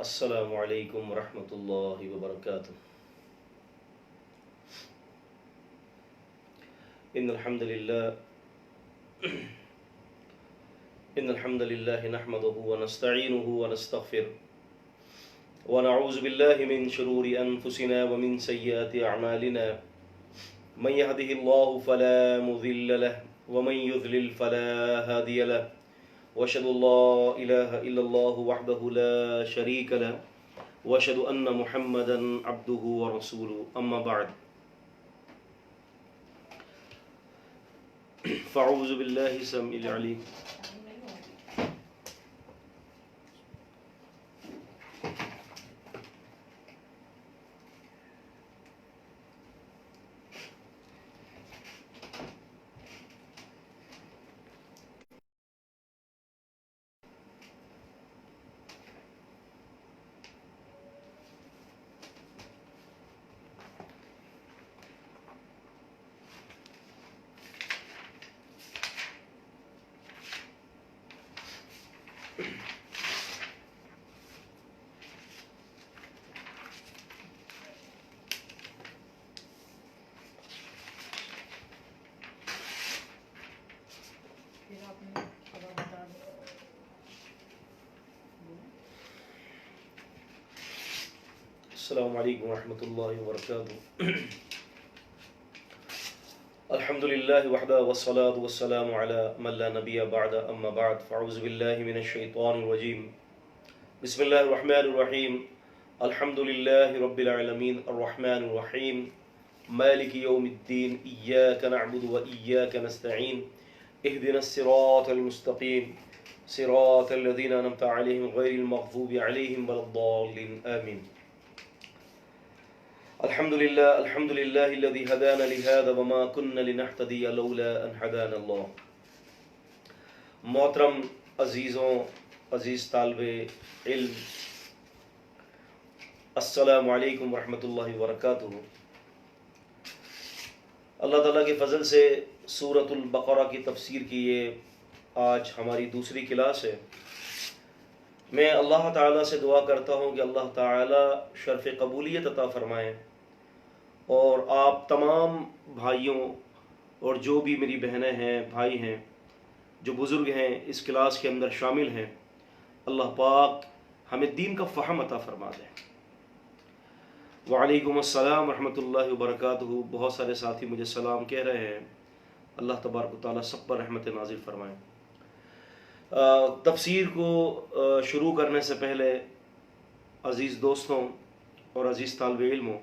السلام علیکم ورحمۃ اللہ وبرکاتہ۔ ان الحمد للہ نحمده ونستعینه ونستغفره ونعوذ باللہ من شرور انفسنا ومن سیئات اعمالنا من يهده الله فلا مضل له ومن يضلل فلا هادي له واشهد ان لا اله الا الله وحده لا شريك له واشهد ان محمدا عبده ورسوله اما بعد فاعوذ بالله السميع العليم السلام علیکم ورحمۃ اللہ وبرکاتہ۔ الحمد للہ وحدہ والصلاة والسلام علی من لا نبی بعد اما بعد فاعوذ باللہ من الشیطان الرجیم بسم اللہ الرحمن الرحیم الحمد للہ رب العالمین الرحمن الرحیم مالک یوم الدین ایاک نعبد و ایاک نستعین اہدنا الصراط المستقیم صراط الذین انعمت علیہم غیر المغضوب علیہم ولا الضالین آمین۔ الحمد للہ الذي هدانا لهذا وما كنا لنهتدي لولا ان هدانا اللہ۔ محترم عزیزوں، عزیز طالب علم، السلام علیکم ورحمۃ اللہ وبرکاتہ۔ اللہ تعالیٰ کے فضل سے سورۃ البقرہ کی تفسیر کی یہ آج ہماری دوسری کلاس ہے۔ میں اللہ تعالیٰ سے دعا کرتا ہوں کہ اللہ تعالیٰ شرف قبولیت عطا فرمائیں اور آپ تمام بھائیوں اور جو بھی میری بہنیں ہیں، بھائی ہیں، جو بزرگ ہیں اس کلاس کے اندر شامل ہیں، اللہ پاک ہمیں دین کا فہم عطا فرما دیں۔ وعلیکم السلام ورحمۃ اللہ وبرکاتہ۔ بہت سارے ساتھی مجھے سلام کہہ رہے ہیں، اللہ تبارک و تعالیٰ سب پر رحمت نازل فرمائیں۔ تفسیر کو شروع کرنے سے پہلے عزیز دوستوں اور عزیز طالب علموں،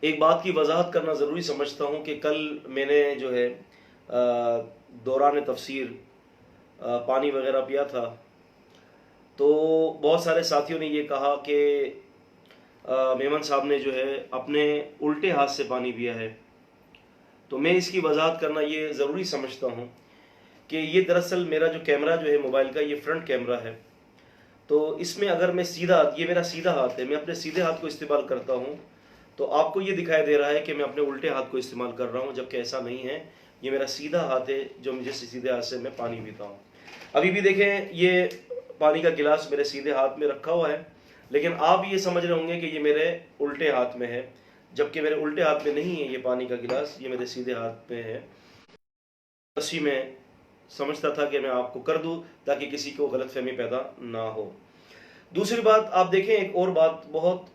ایک بات کی وضاحت کرنا ضروری سمجھتا ہوں کہ کل میں نے جو ہے دوران تفسیر پانی وغیرہ پیا تھا، تو بہت سارے ساتھیوں نے یہ کہا کہ میمن صاحب نے جو ہے اپنے الٹے ہاتھ سے پانی پیا ہے۔ تو میں اس کی وضاحت کرنا یہ ضروری سمجھتا ہوں کہ یہ دراصل میرا جو کیمرہ جو ہے موبائل کا، یہ فرنٹ کیمرہ ہے، تو اس میں اگر میں سیدھا، یہ میرا سیدھا ہاتھ ہے، میں اپنے سیدھے ہاتھ کو استعمال کرتا ہوں تو آپ کو یہ دکھائی دے رہا ہے کہ میں اپنے الٹے ہاتھ کو استعمال کر رہا ہوں، جبکہ ایسا نہیں ہے، یہ میرا سیدھا ہاتھ ہے جو مجھے سیدھے ہاتھ سے میں پانی پیتا ہوں۔ ابھی بھی دیکھیں یہ پانی کا گلاس میرے سیدھے ہاتھ میں رکھا ہوا ہے، لیکن آپ یہ سمجھ رہے ہوں گے کہ یہ میرے الٹے ہاتھ میں ہے، جبکہ میرے الٹے ہاتھ میں نہیں ہے یہ پانی کا گلاس، یہ میرے سیدھے ہاتھ میں ہے۔ اسی میں سمجھتا تھا کہ میں آپ کو کر دوں تاکہ کسی کو غلط فہمی پیدا نہ ہو۔ دوسری بات آپ دیکھیں، ایک اور بات بہت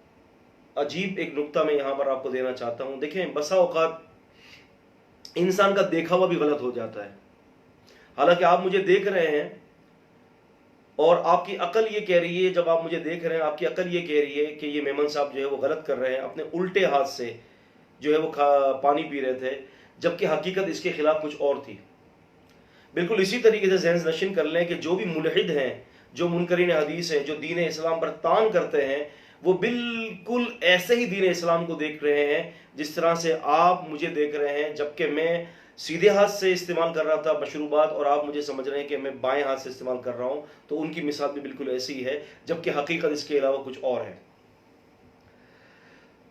عجیب ایک نقطہ میں یہاں پر آپ کو دینا چاہتا ہوں۔ دیکھیں بسا اوقات انسان کا دیکھا ہوا بھی غلط ہو جاتا ہے، حالانکہ آپ مجھے دیکھ رہے ہیں اور آپ کی عقل یہ کہہ رہی ہے، جب آپ مجھے دیکھ رہے ہیں آپ کی عقل یہ کہہ رہی ہے کہ یہ میمن صاحب جو ہے وہ غلط کر رہے ہیں، اپنے الٹے ہاتھ سے جو ہے وہ پانی پی رہے تھے، جبکہ حقیقت اس کے خلاف کچھ اور تھی۔ بالکل اسی طریقے سے ذہن نشین کر لیں کہ جو بھی ملحد ہیں، جو منکرین حدیث ہیں، جو دین اسلام پر طعن کرتے ہیں، وہ بالکل ایسے ہی دین اسلام کو دیکھ رہے ہیں جس طرح سے آپ مجھے دیکھ رہے ہیں، جبکہ میں سیدھے ہاتھ سے استعمال کر رہا تھا مشروبات اور آپ مجھے سمجھ رہے ہیں کہ میں بائیں ہاتھ سے استعمال کر رہا ہوں، تو ان کی مثال بھی بالکل ایسی ہی ہے، جبکہ حقیقت اس کے علاوہ کچھ اور ہے۔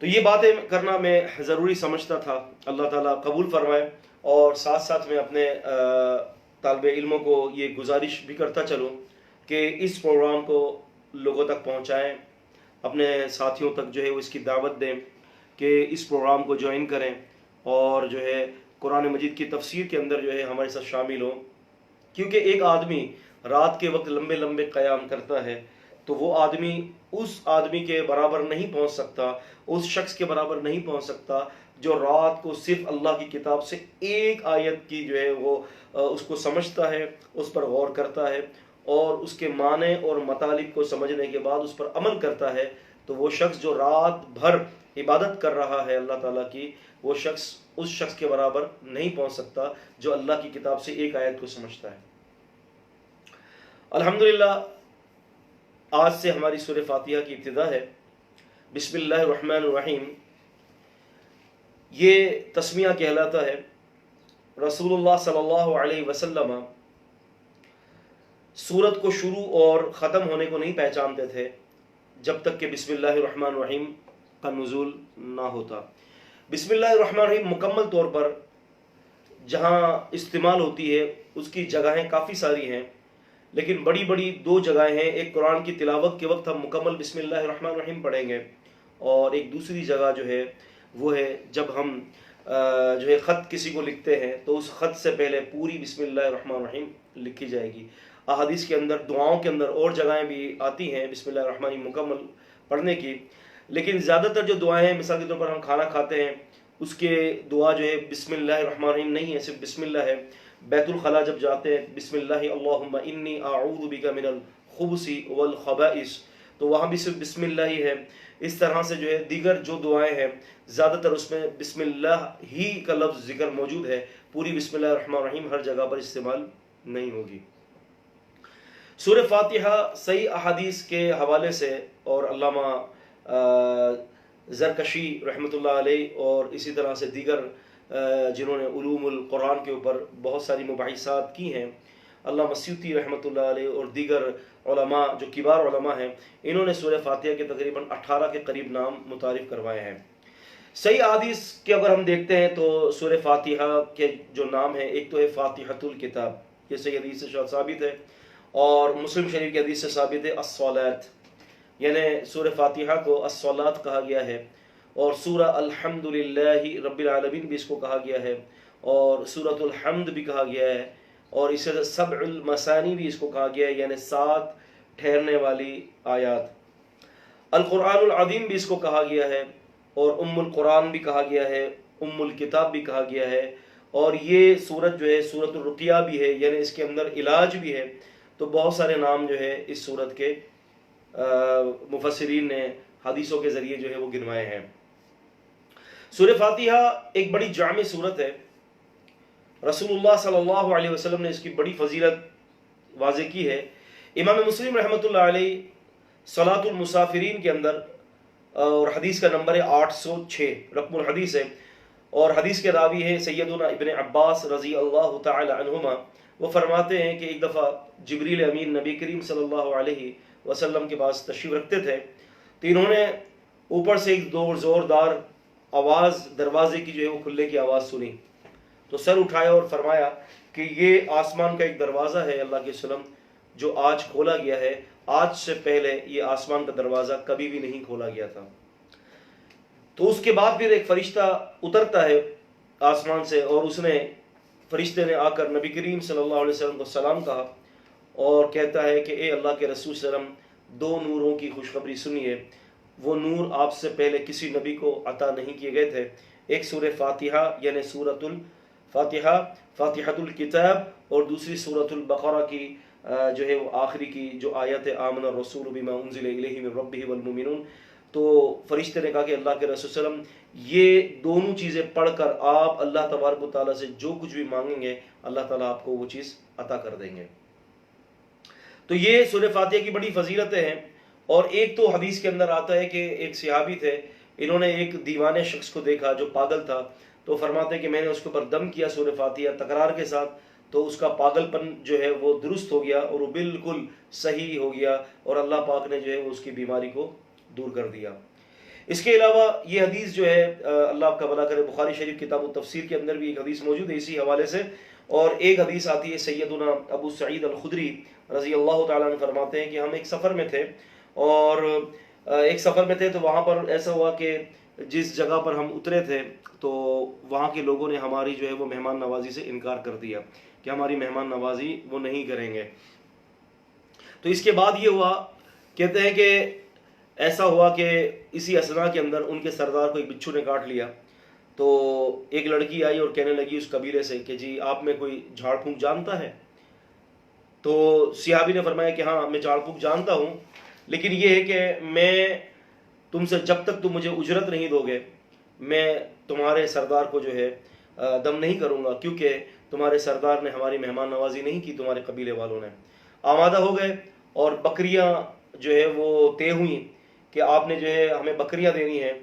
تو یہ باتیں کرنا میں ضروری سمجھتا تھا، اللہ تعالیٰ قبول فرمائے۔ اور ساتھ ساتھ میں اپنے طالب علموں کو یہ گزارش بھی کرتا چلوں کہ اس پروگرام کو لوگوں تک پہنچائیں، اپنے ساتھیوں تک جو ہے وہ اس کی دعوت دیں کہ اس پروگرام کو جوائن کریں اور جو ہے قرآن مجید کی تفسیر کے اندر جو ہے ہمارے ساتھ شامل ہوں، کیونکہ ایک آدمی رات کے وقت لمبے لمبے قیام کرتا ہے تو وہ آدمی اس آدمی کے برابر نہیں پہنچ سکتا، اس شخص کے برابر نہیں پہنچ سکتا جو رات کو صرف اللہ کی کتاب سے ایک آیت کی جو ہے وہ اس کو سمجھتا ہے، اس پر غور کرتا ہے اور اس کے معنی اور مطالب کو سمجھنے کے بعد اس پر عمل کرتا ہے، تو وہ شخص جو رات بھر عبادت کر رہا ہے اللہ تعالیٰ کی، وہ شخص اس شخص کے برابر نہیں پہنچ سکتا جو اللہ کی کتاب سے ایک آیت کو سمجھتا ہے۔ الحمدللہ آج سے ہماری سورہ فاتحہ کی ابتدا ہے۔ بسم اللہ الرحمن الرحیم، یہ تسمیہ کہلاتا ہے۔ رسول اللہ صلی اللہ علیہ وسلم سورت کو شروع اور ختم ہونے کو نہیں پہچانتے تھے جب تک کہ بسم اللہ الرحمن الرحیم کا نزول نہ ہوتا۔ بسم اللہ الرحمن الرحیم مکمل طور پر جہاں استعمال ہوتی ہے اس کی جگہیں کافی ساری ہیں، لیکن بڑی بڑی دو جگہیں ہیں۔ ایک قرآن کی تلاوت کے وقت ہم مکمل بسم اللہ الرحمن الرحیم پڑھیں گے، اور ایک دوسری جگہ جو ہے وہ ہے جب ہم جو ہے خط کسی کو لکھتے ہیں تو اس خط سے پہلے پوری بسم اللہ الرحمن الرحیم لکھی جائے گی۔ احادیث کے اندر دعاؤں کے اندر اور جگہیں بھی آتی ہیں بسم اللہ الرحمن الرحیم مکمل پڑھنے کی، لیکن زیادہ تر جو دعائیں ہیں، مثال کے طور پر ہم کھانا کھاتے ہیں اس کے دعا جو ہے بسم اللہ الرحمن الرحیم نہیں ہے، صرف بسم اللہ ہے۔ بیت الخلاء جب جاتے ہیں بسم اللہ اللہم انی اعوذ بک من الخبث والخبائث، تو وہاں بھی صرف بسم اللہ ہی ہے۔ اس طرح سے جو ہے دیگر جو دعائیں ہیں زیادہ تر اس میں بسم اللہ ہی کا لفظ ذکر موجود ہے، پوری بسم اللہ الرحمن الرحیم ہر جگہ پر استعمال نہیں ہوگی۔ سورہ فاتحہ صحیح احادیث کے حوالے سے اور علامہ زرکشی رحمۃ اللہ علیہ اور اسی طرح سے دیگر جنہوں نے علوم القرآن کے اوپر بہت ساری مباحثات کی ہیں، علامہ سیوطی رحمۃ اللہ علیہ اور دیگر علماء جو کبار علماء ہیں، انہوں نے سورہ فاتحہ کے تقریباً 18 کے قریب نام متعارف کروائے ہیں۔ صحیح حدیث کے اگر ہم دیکھتے ہیں تو سورہ فاتحہ کے جو نام ہیں، ایک تو ہے فاتحۃ الکتاب، یہ صحیح حدیث سے ثابت ہے، اور مسلم شریف کی حدیث سے ثابت ہے الصلاۃ، یعنی سورہ فاتحہ کو الصلاۃ کہا گیا ہے، اور سورہ الحمدللہ رب العالمین بھی اس کو کہا گیا ہے، اور سورۃ الحمد بھی کہا گیا ہے، اور اسے سبع المثانی بھی اس کو کہا گیا ہے، یعنی 7 ٹھہرنے والی آیات۔ القرآن العظیم بھی اس کو کہا گیا ہے، اور ام القرآن بھی کہا گیا ہے، ام الکتاب بھی کہا گیا ہے، اور یہ سورت جو ہے سورۃ الرقیہ بھی ہے، یعنی اس کے اندر علاج بھی ہے۔ تو بہت سارے نام جو ہے اس سورت کے مفسرین نے حدیثوں کے ذریعے جو ہے وہ گنوائے ہیں۔ سورہ فاتحہ ایک بڑی جامع سورت ہے۔ رسول اللہ صلی اللہ علیہ وسلم نے اس کی بڑی فضیلت واضح کی ہے۔ امام مسلم رحمۃ اللہ علیہ صلاۃ المسافرین کے اندر، اور حدیث کا نمبر ہے 806 رقم الحدیث ہے، اور حدیث کے راوی ہے سیدنا ابن عباس رضی اللہ تعالی عنہما۔ وہ فرماتے ہیں کہ ایک دفعہ جبریل امین نبی کریم صلی اللہ علیہ وسلم کے پاس تشریف رکھتے تھے، تو انہوں نے اوپر سے ایک زوردار آواز، دروازے کی جو ہے وہ کھلنے کی آواز سنی، تو سر اٹھایا اور فرمایا کہ یہ آسمان کا ایک دروازہ ہے اللہ کے سلم جو آج کھولا گیا ہے، آج سے پہلے یہ آسمان کا دروازہ کبھی بھی نہیں کھولا گیا تھا۔ تو اس کے بعد پھر ایک فرشتہ اترتا ہے آسمان سے، اور اس نے فرشتے نے آ کر نبی کریم صلی اللہ علیہ وسلم کو سلام کہا اور کہتا ہے کہ اے اللہ کے رسول صلی اللہ علیہ وسلم، 2 نوروں کی خوشخبری سنیے، وہ نور آپ سے پہلے کسی نبی کو عطا نہیں کیے گئے تھے۔ ایک سورہ فاتحہ یعنی سورۃ الفاتحہ، فاتحۃ الکتاب، اور دوسری سورۃ البقرہ کی جو ہے وہ آخری کی جو آیت ہے آمن الرسول بما انزل الیہ من ربہ والمؤمنون۔ تو فرشتے نے کہا کہ اللہ کے رسول صلی اللہ علیہ وسلم، یہ دونوں چیزیں پڑھ کر آپ اللہ تبارک و تعالیٰ سے جو کچھ بھی مانگیں گے اللہ تعالیٰ آپ کو وہ چیز عطا کر دیں گے۔ تو یہ سورہ فاتحہ کی بڑی فضیلتیں ہیں۔ اور ایک تو حدیث کے اندر آتا ہے کہ ایک صحابی تھے، انہوں نے ایک دیوانے شخص کو دیکھا جو پاگل تھا، تو فرماتے ہیں کہ میں نے اس کے اوپر دم کیا سورہ فاتحہ تکرار کے ساتھ، تو اس کا پاگل پن جو ہے وہ درست ہو گیا اور وہ بالکل صحیح ہو گیا، اور اللہ پاک نے جو ہے اس کی بیماری کو دور کر دیا۔ اس کے علاوہ یہ حدیث جو ہے اللہ آپ کا بھلا کرے، بخاری شریف کتاب التفسیر کے اندر بھی ایک حدیث موجود ہے اسی حوالے سے، اور ایک حدیث آتی ہے سیدنا ابو سعید الخدری رضی اللہ تعالیٰ عنہ فرماتے ہیں کہ ہم ایک سفر میں تھے، اور ایک سفر میں تھے تو وہاں پر ایسا ہوا کہ جس جگہ پر ہم اترے تھے تو وہاں کے لوگوں نے ہماری جو ہے وہ مہمان نوازی سے انکار کر دیا کہ ہماری مہمان نوازی وہ نہیں کریں گے. تو اس کے بعد یہ ہوا، کہتے ہیں کہ ایسا ہوا کہ اسی اسنا کے اندر ان کے سردار کو ایک بچھو نے کاٹ لیا. تو ایک لڑکی آئی اور کہنے لگی اس قبیلے سے کہ جی آپ میں کوئی جھاڑ پھونک جانتا ہے؟ تو صحابی نے فرمایا کہ ہاں میں جھاڑ پھونک جانتا ہوں، لیکن یہ ہے کہ میں تم سے جب تک تم مجھے اجرت نہیں دو گے میں تمہارے سردار کو جو ہے دم نہیں کروں گا، کیونکہ تمہارے سردار نے ہماری مہمان نوازی نہیں کی، تمہارے قبیلے والوں نے. آمادہ ہو گئے اور بکریاں جو ہے وہ طے ہوئیں کہ آپ نے جو ہے ہمیں بکریاں دینی ہیں.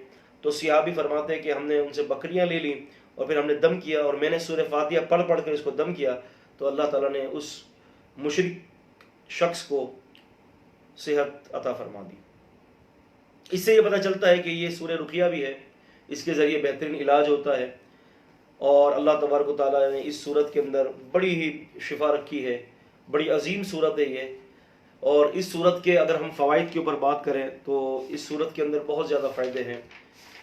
تو صحابی فرماتے ہیں کہ ہم نے ان سے بکریاں لے لیں اور پھر ہم نے دم کیا، اور میں نے سورہ فاتحہ پڑھ پڑھ کر اس کو دم کیا تو اللہ تعالیٰ نے اس مشرک شخص کو صحت عطا فرما دی. اس سے یہ پتہ چلتا ہے کہ یہ سورہ رقیہ بھی ہے، اس کے ذریعے بہترین علاج ہوتا ہے، اور اللہ تبارک و تعالیٰ نے اس صورت کے اندر بڑی ہی شفا رکھی ہے. بڑی عظیم صورت ہے یہ. اور اس صورت کے اگر ہم فوائد کے اوپر بات کریں تو اس صورت کے اندر بہت زیادہ فائدے ہیں.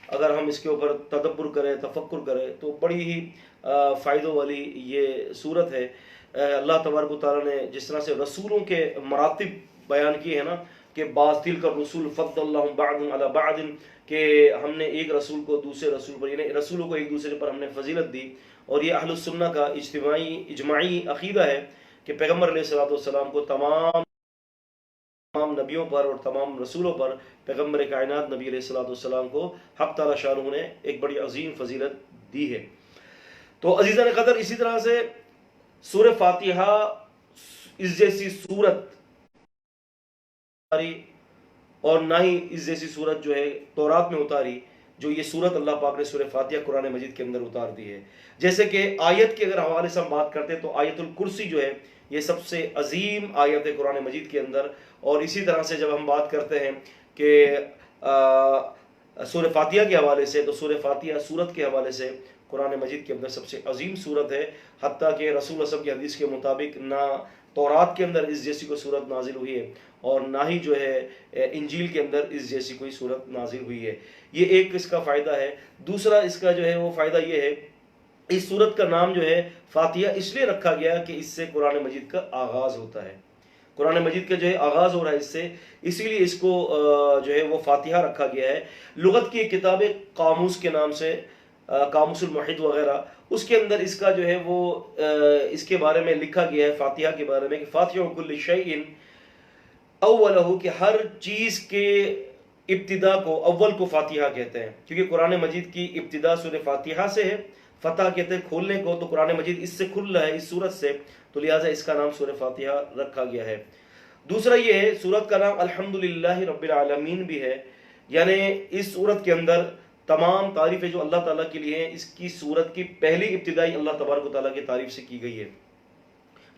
اگر ہم اس کے اوپر تدبر کریں، تفکر کریں تو بڑی ہی فائدوں والی یہ صورت ہے. اللہ تبارک و تعالیٰ نے جس طرح سے رسولوں کے مراتب بیان کیے ہیں نا کہ بعض تلک الرسول فضل اللہ بعض علی بعض، کہ ہم نے ایک رسول کو دوسرے رسول پر، یعنی رسولوں کو ایک دوسرے پر ہم نے فضیلت دی. اور یہ اہل السنہ کا اجماعی عقیدہ ہے کہ پیغمبر علیہ السلام کو تمام نبیوں پر اور تمام رسولوں پر پیغمبر کائنات نبی علیہ السلام کو حق تعالی شانہ نے ایک بڑی عظیم فضیلت دی ہے. تو عزیزان قدر، اسی طرح سے سورہ فاتحہ اس جیسی صورت اور نہ ہی اس جیسی صورت جو ہے تورات میں اتاری جو یہ صورت اللہ پاک نے سورہ فاتحہ قرآن مجید کے اندر اتار دی ہے. جیسے کہ آیت کے اگر حوالے سے ہم بات کرتے ہیں تو آیت الکرسی جو ہے یہ سب سے عظیم آیت ہے قرآن مجید کے اندر. اور اسی طرح سے جب ہم بات کرتے ہیں کہ سورہ فاتحہ کے حوالے سے تو سورہ فاتحہ صورت کے حوالے سے قرآن مجید کے اندر سب سے عظیم صورت ہے. حتیٰ کہ رسول اللہ کی حدیث کے مطابق نہ تورات کے اندر اس جیسی کوئی صورت نازل ہوئی ہے اور نہ ہی جو ہے انجیل کے اندر اس جیسی کوئی صورت نازل ہوئی ہے. یہ ایک اس کا فائدہ ہے. دوسرا اس کا جو ہے وہ فائدہ یہ ہے، اس صورت کا نام جو ہے فاتحہ اس لیے رکھا گیا کہ اس سے قرآن مجید کا آغاز ہوتا ہے. قرآن مجید کا جو ہے آغاز ہو رہا ہے اس سے، اسی لیے اس کو جو ہے وہ فاتحہ رکھا گیا ہے. لغت کی کتاب قاموس کے نام سے، قاموس المحیط وغیرہ، اس کے اندر اس کا جو ہے وہ اس کے بارے میں لکھا گیا ہے فاتحہ کے بارے میں کہ فاتحہ کل شیء اولہ، کہ ہر چیز کے ابتدا کو اول کو فاتحہ کہتے ہیں، کیونکہ قرآن مجید کی ابتدا سورہ فاتحہ سے ہے. فتح کہتے ہیں کھولنے کو، تو قرآن مجید اس سے کھل رہا ہے اس صورت سے، تو لہٰذا اس کا نام سورہ فاتحہ رکھا گیا ہے. دوسرا یہ ہے سورت کا نام الحمدللہ رب العالمین بھی ہے، یعنی اس صورت کے اندر تمام تعریفیں جو اللہ تعالیٰ کے لیے ہیں اس کی صورت کی پہلی ابتدائی اللہ تبارک و تعالیٰ کی تعریف سے کی گئی ہے،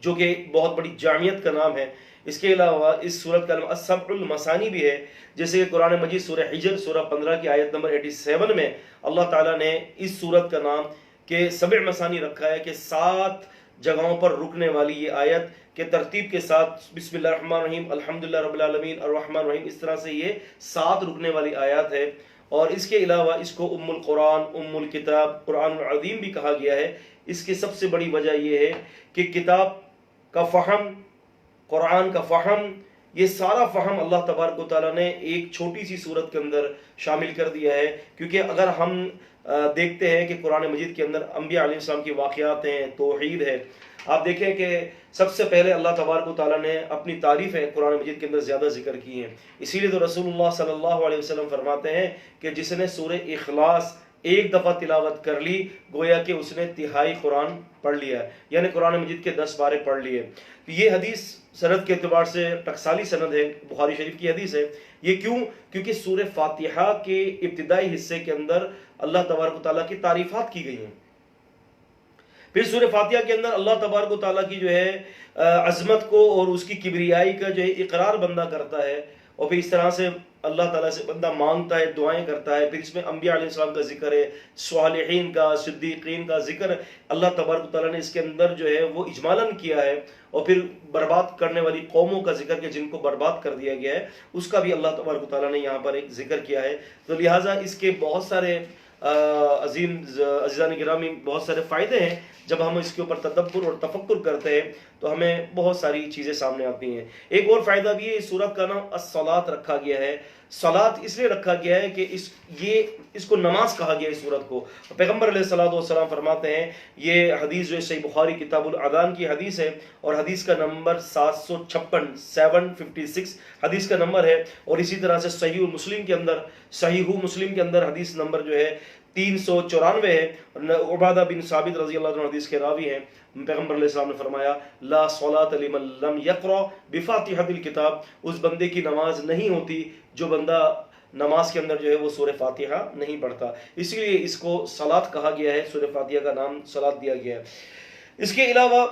جو کہ بہت بڑی جامعیت کا نام ہے. اس کے علاوہ اس سورت کا نام السبع المثانی بھی ہے، جیسے کہ قرآن مجید سورہ حجر سورہ 15 کی آیت نمبر 87 میں اللہ تعالیٰ نے اس سورت کا نام کہ سبع مثانی رکھا ہے کہ 7 جگہوں پر رکنے والی یہ آیت کے ترتیب کے ساتھ بسم اللہ الرحمن الرحیم الحمدللہ رب العالمین الرحمن الرحیم، اس طرح سے یہ 7 رکنے والی آیات ہے. اور اس کے علاوہ اس کو ام القرآن، ام الکتاب، قرآن العظیم بھی کہا گیا ہے. اس کی سب سے بڑی وجہ یہ ہے کہ کتاب کا فہم، قرآن کا فہم، یہ سارا فہم اللہ تبارک و تعالیٰ نے ایک چھوٹی سی صورت کے اندر شامل کر دیا ہے. کیونکہ اگر ہم دیکھتے ہیں کہ قرآن مجید کے اندر انبیاء علیہ السلام کی واقعات ہیں، توحید ہے، آپ دیکھیں کہ سب سے پہلے اللہ تبارک و تعالیٰ نے اپنی تعریفیں قرآن مجید کے اندر زیادہ ذکر کی ہیں. اسی لیے تو رسول اللہ صلی اللہ علیہ وسلم فرماتے ہیں کہ جس نے سورہ اخلاص ایک دفعہ تلاوت کر لی گویا کہ اس نے تہائی قرآن پڑھ لیا، یعنی قرآن مجید کے 10 پارے پڑھ لیے. یہ حدیث سند کے اعتبار سے ٹکسالی سند ہے، بخاری شریف کی حدیث ہے. یہ کیوں؟ کیونکہ سورہ فاتحہ کے ابتدائی حصے کے اندر اللہ تبارک و تعالیٰ کی تعریفات کی گئی ہیں. پھر سورہ فاتحہ کے اندر اللہ تبارک و تعالیٰ کی جو ہے عظمت کو اور اس کی کبریائی کا جو ہے اقرار بندہ کرتا ہے، اور پھر اس طرح سے اللہ تعالیٰ سے بندہ مانگتا ہے، دعائیں کرتا ہے، پھر اس میں انبیاء علیہ السلام کا ذکر ہے، صالحین کا، صدیقین کا ذکر اللہ تبارک و تعالیٰ نے اس کے اندر جو ہے وہ اجمالاً کیا ہے، اور پھر برباد کرنے والی قوموں کا ذکر کہ جن کو برباد کر دیا گیا ہے اس کا بھی اللہ تبارک و تعالیٰ نے یہاں پر ایک ذکر کیا ہے. تو لہٰذا اس کے بہت سارے عزیزان گرامی بہت سارے فائدے ہیں. جب ہم اس کے اوپر تدبر اور تفکر کرتے ہیں تو ہمیں بہت ساری چیزیں سامنے آتی ہیں. ایک اور فائدہ بھی ہے، اس سورت کا نام الصلاۃ رکھا گیا ہے. صلاۃ اس لیے رکھا گیا ہے کہ اس کو نماز کہا گیا ہے. اس سورت کو پیغمبر علیہ الصلوۃ والسلام فرماتے ہیں، یہ حدیث جو ہے صحیح بخاری کتاب الاذان کی حدیث ہے، اور حدیث کا نمبر 756 حدیث کا نمبر ہے. اور اسی طرح سے صحیح مسلم کے اندر حدیث نمبر جو ہے 394 ہے. عبادہ بن ثابت رضی اللہ عنہ حدیث کے راوی ہیں. پیغمبر علیہ السلام نے فرمایا، لا صلاۃ لمن لم یقرأ بفاتحۃ الکتاب، اس بندے کی نماز نہیں ہوتی جو بندہ نماز کے اندر جو ہے وہ سورہ فاتحہ نہیں پڑھتا. اسی لیے اس کو صلاۃ کہا گیا ہے، سورہ فاتحہ کا نام صلاۃ دیا گیا ہے. اس کے علاوہ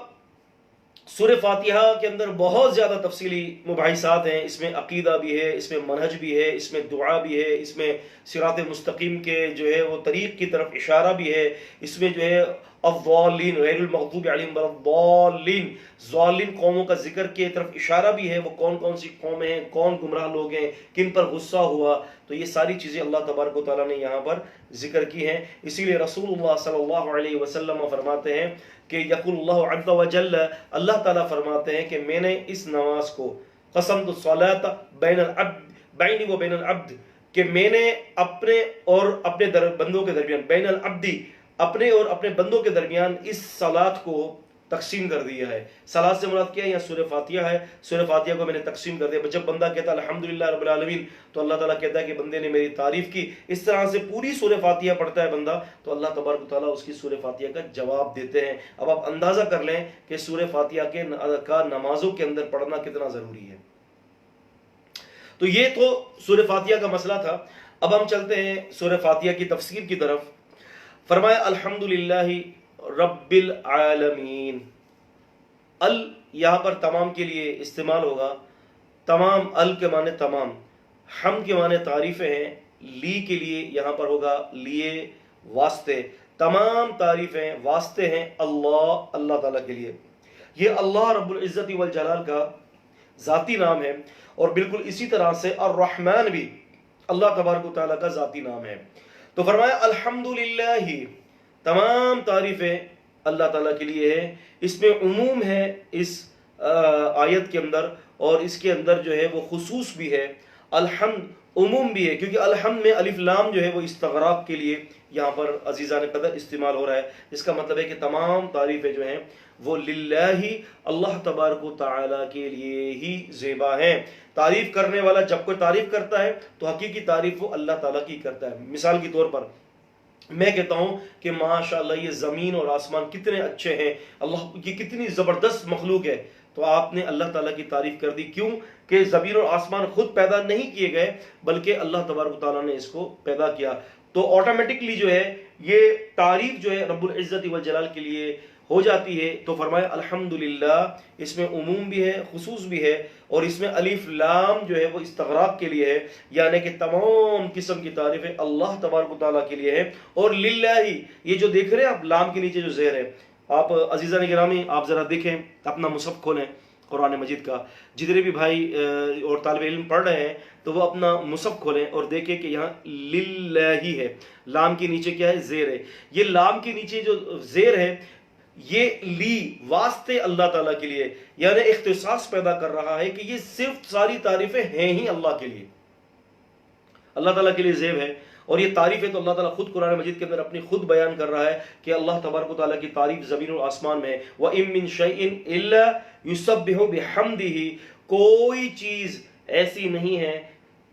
سورہ فاتحہ کے اندر بہت زیادہ تفصیلی مباحثات ہیں. اس میں عقیدہ بھی ہے، اس میں منہج بھی ہے، اس میں دعا بھی ہے، اس میں صراط مستقیم کے جو ہے وہ طریق کی طرف اشارہ بھی ہے. اس میں جو ہے الضالین غیر المغضوب علیہم ولا الضالین، ضالین قوموں کا ذکر کی طرف اشارہ بھی ہے. وہ کون کون سی قومیں ہیں، کون گمراہ لوگ ہیں، کن پر غصہ ہوا. تو یہ ساری چیزیں اللہ تبارک و تعالیٰ نے یہاں پر ذکر کی ہیں. اسی لیے رسول اللہ صلی اللہ علیہ وسلم فرماتے ہیں کہ یقول اللہ عز وجل، اللہ تعالیٰ فرماتے ہیں کہ میں نے اس نماز کو قسمت الصلاۃ بینی و بین العبد، کہ میں نے اپنے اور اپنے بندوں کے درمیان، بین العبدی، اپنے اور اپنے بندوں کے درمیان اس صلاۃ کو تقسیم کر دیا ہے. صلاۃ سے مراد کیا ہے؟ یا سورہ فاتحہ ہے. سورہ فاتحہ کو میں نے تقسیم کر دیا. جب بندہ کہتا ہے الحمدللہ رب العالمین تو اللہ تعالیٰ کہتا ہے کہ بندے نے میری تعریف کی. اس طرح سے پوری سورہ فاتحہ پڑھتا ہے بندہ تو اللہ تبارک و تعالیٰ اس کی سورہ فاتحہ کا جواب دیتے ہیں. اب آپ اندازہ کر لیں کہ سورہ فاتحہ کا نمازوں کے اندر پڑھنا کتنا ضروری ہے. تو یہ تو سورہ فاتحہ کا مسئلہ تھا. اب ہم چلتے ہیں سورہ فاتحہ کی تفسیر کی طرف. فرمایا الحمدللہ رب العالمین. یہاں پر تمام کے لیے استعمال ہوگا. تمام، کے معنی تمام، حمد کے معنی تعریفیں ہیں، لی کے لیے یہاں پر ہوگا لیے واسطے. تمام تعریفیں واسطے ہیں اللہ تعالیٰ کے لیے. یہ اللہ رب العزت والجلال کا ذاتی نام ہے، اور بالکل اسی طرح سے الرحمن بھی اللہ تبارک و تعالیٰ کا ذاتی نام ہے. تو فرمایا الحمدللہ، تمام تعریفیں اللہ تعالیٰ کے لیے ہے. اس میں عموم ہے اس آیت کے اندر، اور اس کے اندر جو ہے وہ خصوص بھی ہے. الحمد عموم بھی ہے کیونکہ الحمد میں الف لام جو ہے وہ استغراق کے لیے یہاں پر عزیزان قدر استعمال ہو رہا ہے. اس کا مطلب ہے کہ تمام تعریفیں جو ہیں وہ للہ، اللہ تبارک و تعالیٰ کے لیے ہی زیبا ہیں. تعریف کرنے والا جب کوئی تعریف کرتا ہے تو حقیقی تعریف وہ اللہ تعالیٰ کی کرتا ہے. مثال کے طور پر میں کہتا ہوں کہ ماشاءاللہ یہ زمین اور آسمان کتنے اچھے ہیں، اللہ کی کتنی زبردست مخلوق ہے، تو آپ نے اللہ تعالیٰ کی تعریف کر دی. کیوں کہ زمین اور آسمان خود پیدا نہیں کیے گئے بلکہ اللہ تبارک و تعالیٰ نے اس کو پیدا کیا. تو آٹومیٹکلی جو ہے یہ تعریف جو ہے رب العزت والجلال کے لیے ہو جاتی ہے. تو فرمایا الحمدللہ، اس میں عموم بھی ہے، خصوص بھی ہے، اور اس میں الف لام جو ہے وہ استغراق کے لیے ہے، یعنی کہ تمام قسم کی تعریفیں اللہ تبارک و تعالیٰ کے لیے ہے. اور للہ، یہ جو دیکھ رہے ہیں آپ لام کے نیچے جو زیر ہے، آپ عزیزان گرامی آپ ذرا دیکھیں، اپنا مصحف کھولیں قرآن مجید کا. جتنے بھی بھائی اور طالب علم پڑھ رہے ہیں تو وہ اپنا مصحف کھولیں اور دیکھیں کہ یہاں للہ ہے، لام کے نیچے کیا ہے؟ زیر ہے. یہ لام کے نیچے جو زیر ہے یہ لی واسطے اللہ تعالیٰ کے لیے، یعنی اختصاص پیدا کر رہا ہے کہ یہ صرف ساری تعریفیں ہیں ہی اللہ کے لیے، اللہ تعالیٰ کے لیے زیب ہے. اور یہ تعریف ہے تو اللہ تعالیٰ خود قرآن مجید کے اندر اپنی خود بیان کر رہا ہے کہ اللہ تبارک و تعالیٰ کی تعریف زمین و آسمان میں ہے. وَإِن مِّن شَيْءٍ إِلَّا يُسَبِّحُ بِحَمْدِهِ، کوئی چیز ایسی نہیں ہے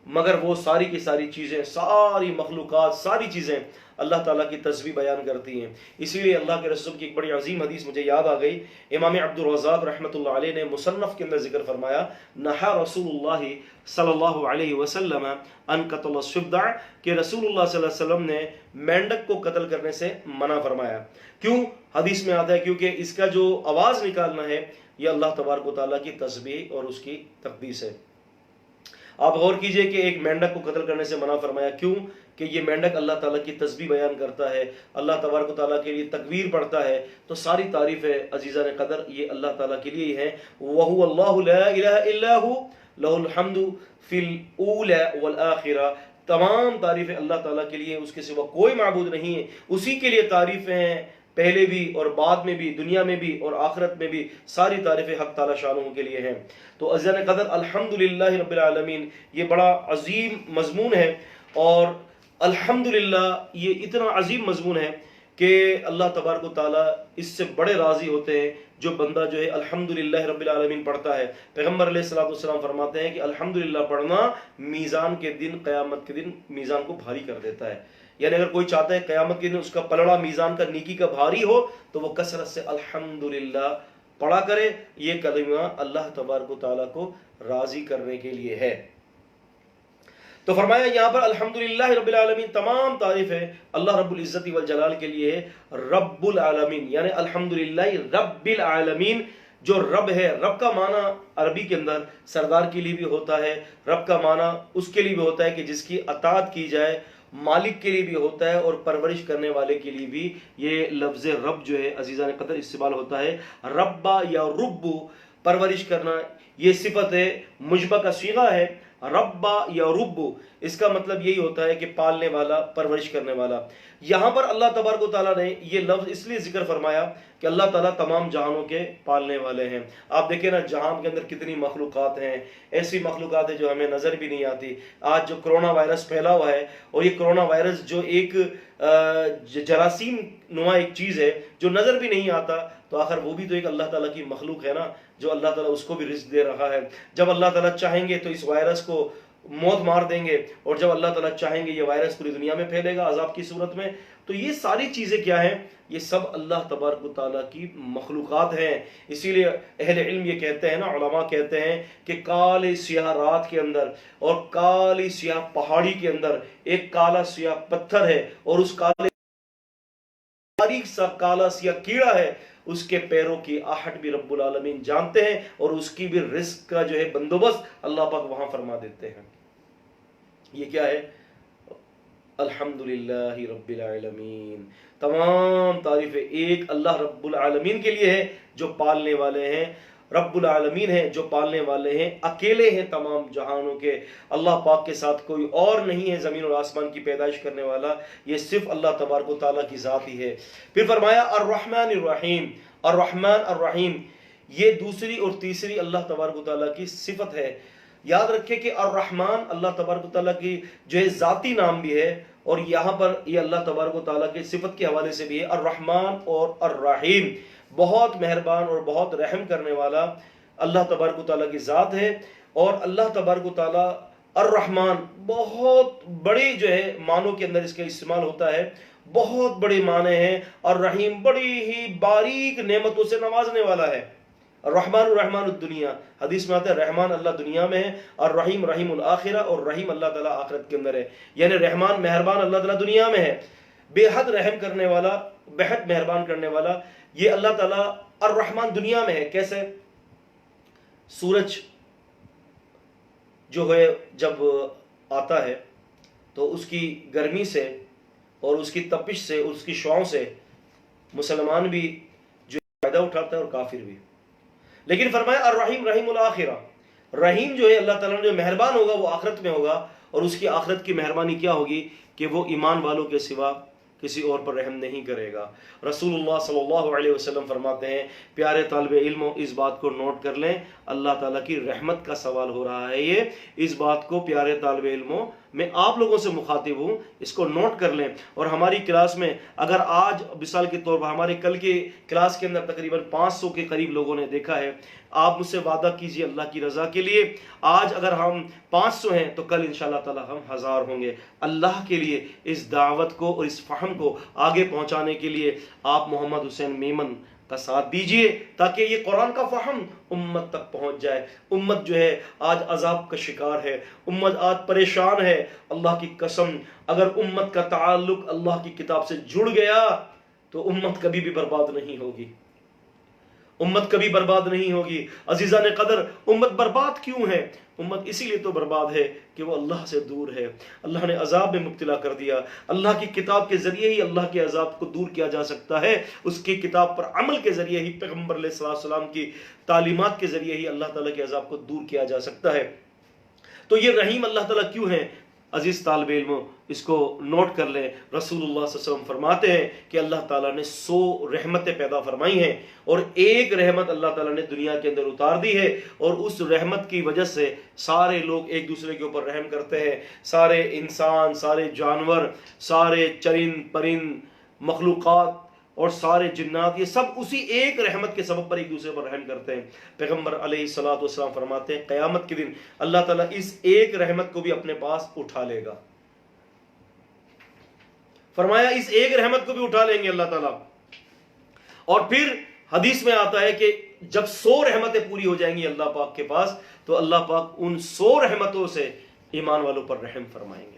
مگر وہ ساری کی ساری چیزیں، ساری مخلوقات، ساری چیزیں اللہ تعالیٰ کی تسبیح بیان کرتی ہیں. اسی لیے اللہ کے رسول کی ایک بڑی عظیم حدیث مجھے یاد آ گئی. امام عبد الرزاق رحمۃ اللہ علیہ نے مصنف کے اندر ذکر فرمایا، نہا رسول اللہ صلی اللہ علیہ وسلم ان قتل السبع، کہ رسول اللہ صلی اللہ علیہ وسلم نے مینڈک کو قتل کرنے سے منع فرمایا. کیوں؟ حدیث میں آتا ہے کیونکہ اس کا جو آواز نکالنا ہے یہ اللہ تبارک و تعالیٰ کی تسبیح اور اس کی تقدیس ہے. آپ غور کیجئے کہ ایک مینڈک کو قتل کرنے سے منع فرمایا، کیوں؟ کہ یہ مینڈک اللہ تعالیٰ کی تسبیح بیان کرتا ہے، اللہ تبارک و تعالیٰ کے لیے تکبیر پڑھتا ہے، تو ساری تعریف ہے عزیزان قدر یہ اللہ تعالیٰ کے لیے ہی ہے۔ وَهُوَ اللَّهُ لَا إِلَهَ إِلَّا هُوَ لَهُ الْحَمْدُ فِي الْأُولَى وَالْآخِرَةِ، تمام تعریفیں اللہ تعالیٰ کے لیے، اس کے سوا کوئی معبود نہیں ہے، اسی کے لیے تعریفیں ہیں، پہلے بھی اور بعد میں بھی، دنیا میں بھی اور آخرت میں بھی، ساری تعریفیں حق تعالیٰ شانہ کے لیے ہیں۔ تو عزیزان قدر الحمدللہ رب العالمین یہ بڑا عظیم مضمون ہے، اور الحمدللہ یہ اتنا عظیم مضمون ہے کہ اللہ تبارک و تعالیٰ اس سے بڑے راضی ہوتے ہیں جو بندہ جو ہے الحمدللہ رب العالمین پڑھتا ہے۔ پیغمبر علیہ السلام فرماتے ہیں کہ الحمدللہ پڑھنا میزان کے دن، قیامت کے دن میزان کو بھاری کر دیتا ہے۔ یعنی اگر کوئی چاہتا ہے قیامت کے دن اس کا پلڑا میزان کا نیکی کا بھاری ہو تو وہ کثرت سے الحمدللہ پڑھا کرے۔ یہ کلمہ اللہ تبارک و تعالیٰ کو راضی کرنے کے لیے ہے۔ تو فرمایا یہاں پر الحمدللہ رب العالمین، تمام تعریف ہے اللہ رب العزت والجلال کے لیے ہے، رب العالمین یعنی الحمدللہ رب العالمین۔ جو رب ہے، رب کا معنی عربی کے اندر سردار کے لیے بھی ہوتا ہے، رب کا معنی اس کے لیے بھی ہوتا ہے کہ جس کی اطاعت کی جائے، مالک کے لیے بھی ہوتا ہے، اور پرورش کرنے والے کے لیے بھی یہ لفظ رب جو ہے عزیزان قدر استعمال ہوتا ہے۔ ربا یا رب، پرورش کرنا، یہ صفت ہے، مشبہ کا صیغہ ہے۔ ربا یا رب اس کا مطلب یہی ہوتا ہے کہ پالنے والا، پرورش کرنے والا۔ یہاں پر اللہ تبارک و تعالیٰ نے یہ لفظ اس لیے ذکر فرمایا کہ اللہ تعالیٰ تمام جہانوں کے پالنے والے ہیں۔ آپ دیکھیں نا جہان کے اندر کتنی مخلوقات ہیں، ایسی مخلوقات ہیں جو ہمیں نظر بھی نہیں آتی۔ آج جو کرونا وائرس پھیلا ہوا ہے، اور یہ کرونا وائرس جو ایک جراثیم نما ایک چیز ہے جو نظر بھی نہیں آتا، تو آخر وہ بھی تو ایک اللہ تعالیٰ کی مخلوق ہے نا، جو اللہ تعالیٰ اس کو بھی رزق دے رہا ہے۔ جب اللہ تعالیٰ چاہیں گے تو اس وائرس کو موت مار دیں گے، اور جب اللہ تعالیٰ چاہیں گے یہ وائرس پوری دنیا میں پھیلے گا عذاب کی صورت میں۔ تو یہ ساری چیزیں کیا ہیں؟ یہ سب اللہ تبارک و تعالیٰ کی مخلوقات ہیں۔ اسی لیے اہل علم یہ کہتے ہیں نا، علماء کہتے ہیں کہ کالے سیاہ رات کے اندر اور کالی سیاہ پہاڑی کے اندر ایک کالا سیاہ پتھر ہے، اور اس کالے باریک سا کالا سیاہ کیڑا ہے، اس کے پیروں کی آہٹ بھی رب العالمین جانتے ہیں، اور اس کی بھی رزق کا جو ہے بندوبست اللہ پاک وہاں فرما دیتے ہیں۔ یہ کیا ہے؟ الحمدللہ رب العالمین، تمام تعریفیں ایک اللہ رب العالمین کے لیے ہے جو پالنے والے ہیں، رب العالمین ہیں جو پالنے والے ہیں، اکیلے ہیں تمام جہانوں کے۔ اللہ پاک کے ساتھ کوئی اور نہیں ہے زمین اور آسمان کی پیدائش کرنے والا، یہ صرف اللہ تبارک و تعالیٰ کی ذات ہی ہے۔ پھر فرمایا الرحمن الرحیم، الرحمن الرحیم یہ دوسری اور تیسری اللہ تبارک و تعالیٰ کی صفت ہے۔ یاد رکھیں کہ الرحمن اللہ تبارک و تعالیٰ کی جو ہے ذاتی نام بھی ہے، اور یہاں پر یہ اللہ تبارک و تعالیٰ کی صفت کے حوالے سے بھی ہے۔ الرحمن اور الرحیم، بہت مہربان اور بہت رحم کرنے والا اللہ تبارک و تعالیٰ کی ذات ہے۔ اور اللہ تبارک و تعالیٰ الرحمن بہت بڑی جو ہے معنوں کے اندر اس کا استعمال ہوتا ہے، بہت بڑے معنی ہیں۔ الرحیم بڑی ہی باریک نعمتوں سے نوازنے والا ہے۔ الرحمن الرحمن الدنیا، حدیث میں آتا ہے رحمان اللہ دنیا میں ہے، الرحیم رحیم الآخرہ، اور رحیم اللہ تعالیٰ آخرت کے اندر ہے۔ یعنی رحمان مہربان اللہ تعالیٰ دنیا میں ہے، بے حد رحم کرنے والا، بے حد مہربان کرنے والا، یہ اللہ تعالیٰ الرحمن دنیا میں ہے۔ کیسے؟ سورج جو ہے جب آتا ہے تو اس کی گرمی سے اور اس کی تپش سے، اس کی شعاؤں سے مسلمان بھی جو فائدہ اٹھاتا ہے اور کافر بھی۔ لیکن فرمایا الرحیم رحیم الآخرہ، رحیم جو ہے اللہ تعالیٰ جو مہربان ہوگا وہ آخرت میں ہوگا، اور اس کی آخرت کی مہربانی کیا ہوگی کہ وہ ایمان والوں کے سوا کسی اور پر رحم نہیں کرے گا۔ رسول اللہ صلی اللہ علیہ وسلم فرماتے ہیں، پیارے طالب علموں اس بات کو نوٹ کر لیں، اللہ تعالیٰ کی رحمت کا سوال ہو رہا ہے یہ، اس بات کو پیارے طالب علموں میں آپ لوگوں سے مخاطب ہوں، اس کو نوٹ کر لیں۔ اور ہماری کلاس میں اگر آج مثال کے طور پر ہمارے کل کی کلاس کے اندر تقریباً 500 کے قریب لوگوں نے دیکھا ہے، آپ مجھ سے وعدہ کیجئے اللہ کی رضا کے لیے، آج اگر ہم 500 ہیں تو کل انشاءاللہ تعالی ہم 1000 ہوں گے۔ اللہ کے لیے اس دعوت کو اور اس فہم کو آگے پہنچانے کے لیے آپ محمد حسین میمن کا ساتھ دیجئے، تاکہ یہ قرآن کا فہم امت تک پہنچ جائے۔ امت جو ہے آج عذاب کا شکار ہے، امت آج پریشان ہے۔ اللہ کی قسم اگر امت کا تعلق اللہ کی کتاب سے جڑ گیا تو امت کبھی بھی برباد نہیں ہوگی۔ امت کبھی برباد نہیں ہوگی. عزیزان قدر، امت برباد کیوں ہے؟ امت اسی لیے تو برباد ہے کہ وہ اللہ سے دور ہے. اللہ نے عذاب میں مبتلا کر دیا. اللہ کی کتاب کے ذریعے ہی اللہ کے عذاب کو دور کیا جا سکتا ہے. اس کی کتاب پر عمل کے ذریعے ہی، پیغمبر علیہ السلام کی تعلیمات کے ذریعے ہی اللہ تعالیٰ کے عذاب کو دور کیا جا سکتا ہے. تو یہ رحیم اللہ تعالیٰ کیوں ہے؟ عزیز طالب علموں، اس کو نوٹ کر لیں. رسول اللہ صلی اللہ علیہ وسلم فرماتے ہیں کہ اللہ تعالیٰ نے 100 رحمتیں پیدا فرمائی ہیں، اور ایک رحمت اللہ تعالیٰ نے دنیا کے اندر اتار دی ہے، اور اس رحمت کی وجہ سے سارے لوگ ایک دوسرے کے اوپر رحم کرتے ہیں. سارے انسان، سارے جانور، سارے چرند پرند مخلوقات اور سارے جنات، یہ سب اسی ایک رحمت کے سبب پر ایک دوسرے پر رحم کرتے ہیں. پیغمبر علیہ الصلوۃ والسلام فرماتے ہیں قیامت کے دن اللہ تعالیٰ اس ایک رحمت کو بھی اپنے پاس اٹھا لے گا. فرمایا اس ایک رحمت کو بھی اٹھا لیں گے اللہ تعالیٰ. اور پھر حدیث میں آتا ہے کہ جب 100 رحمتیں پوری ہو جائیں گی اللہ پاک کے پاس، تو اللہ پاک ان 100 رحمتوں سے ایمان والوں پر رحم فرمائیں گے.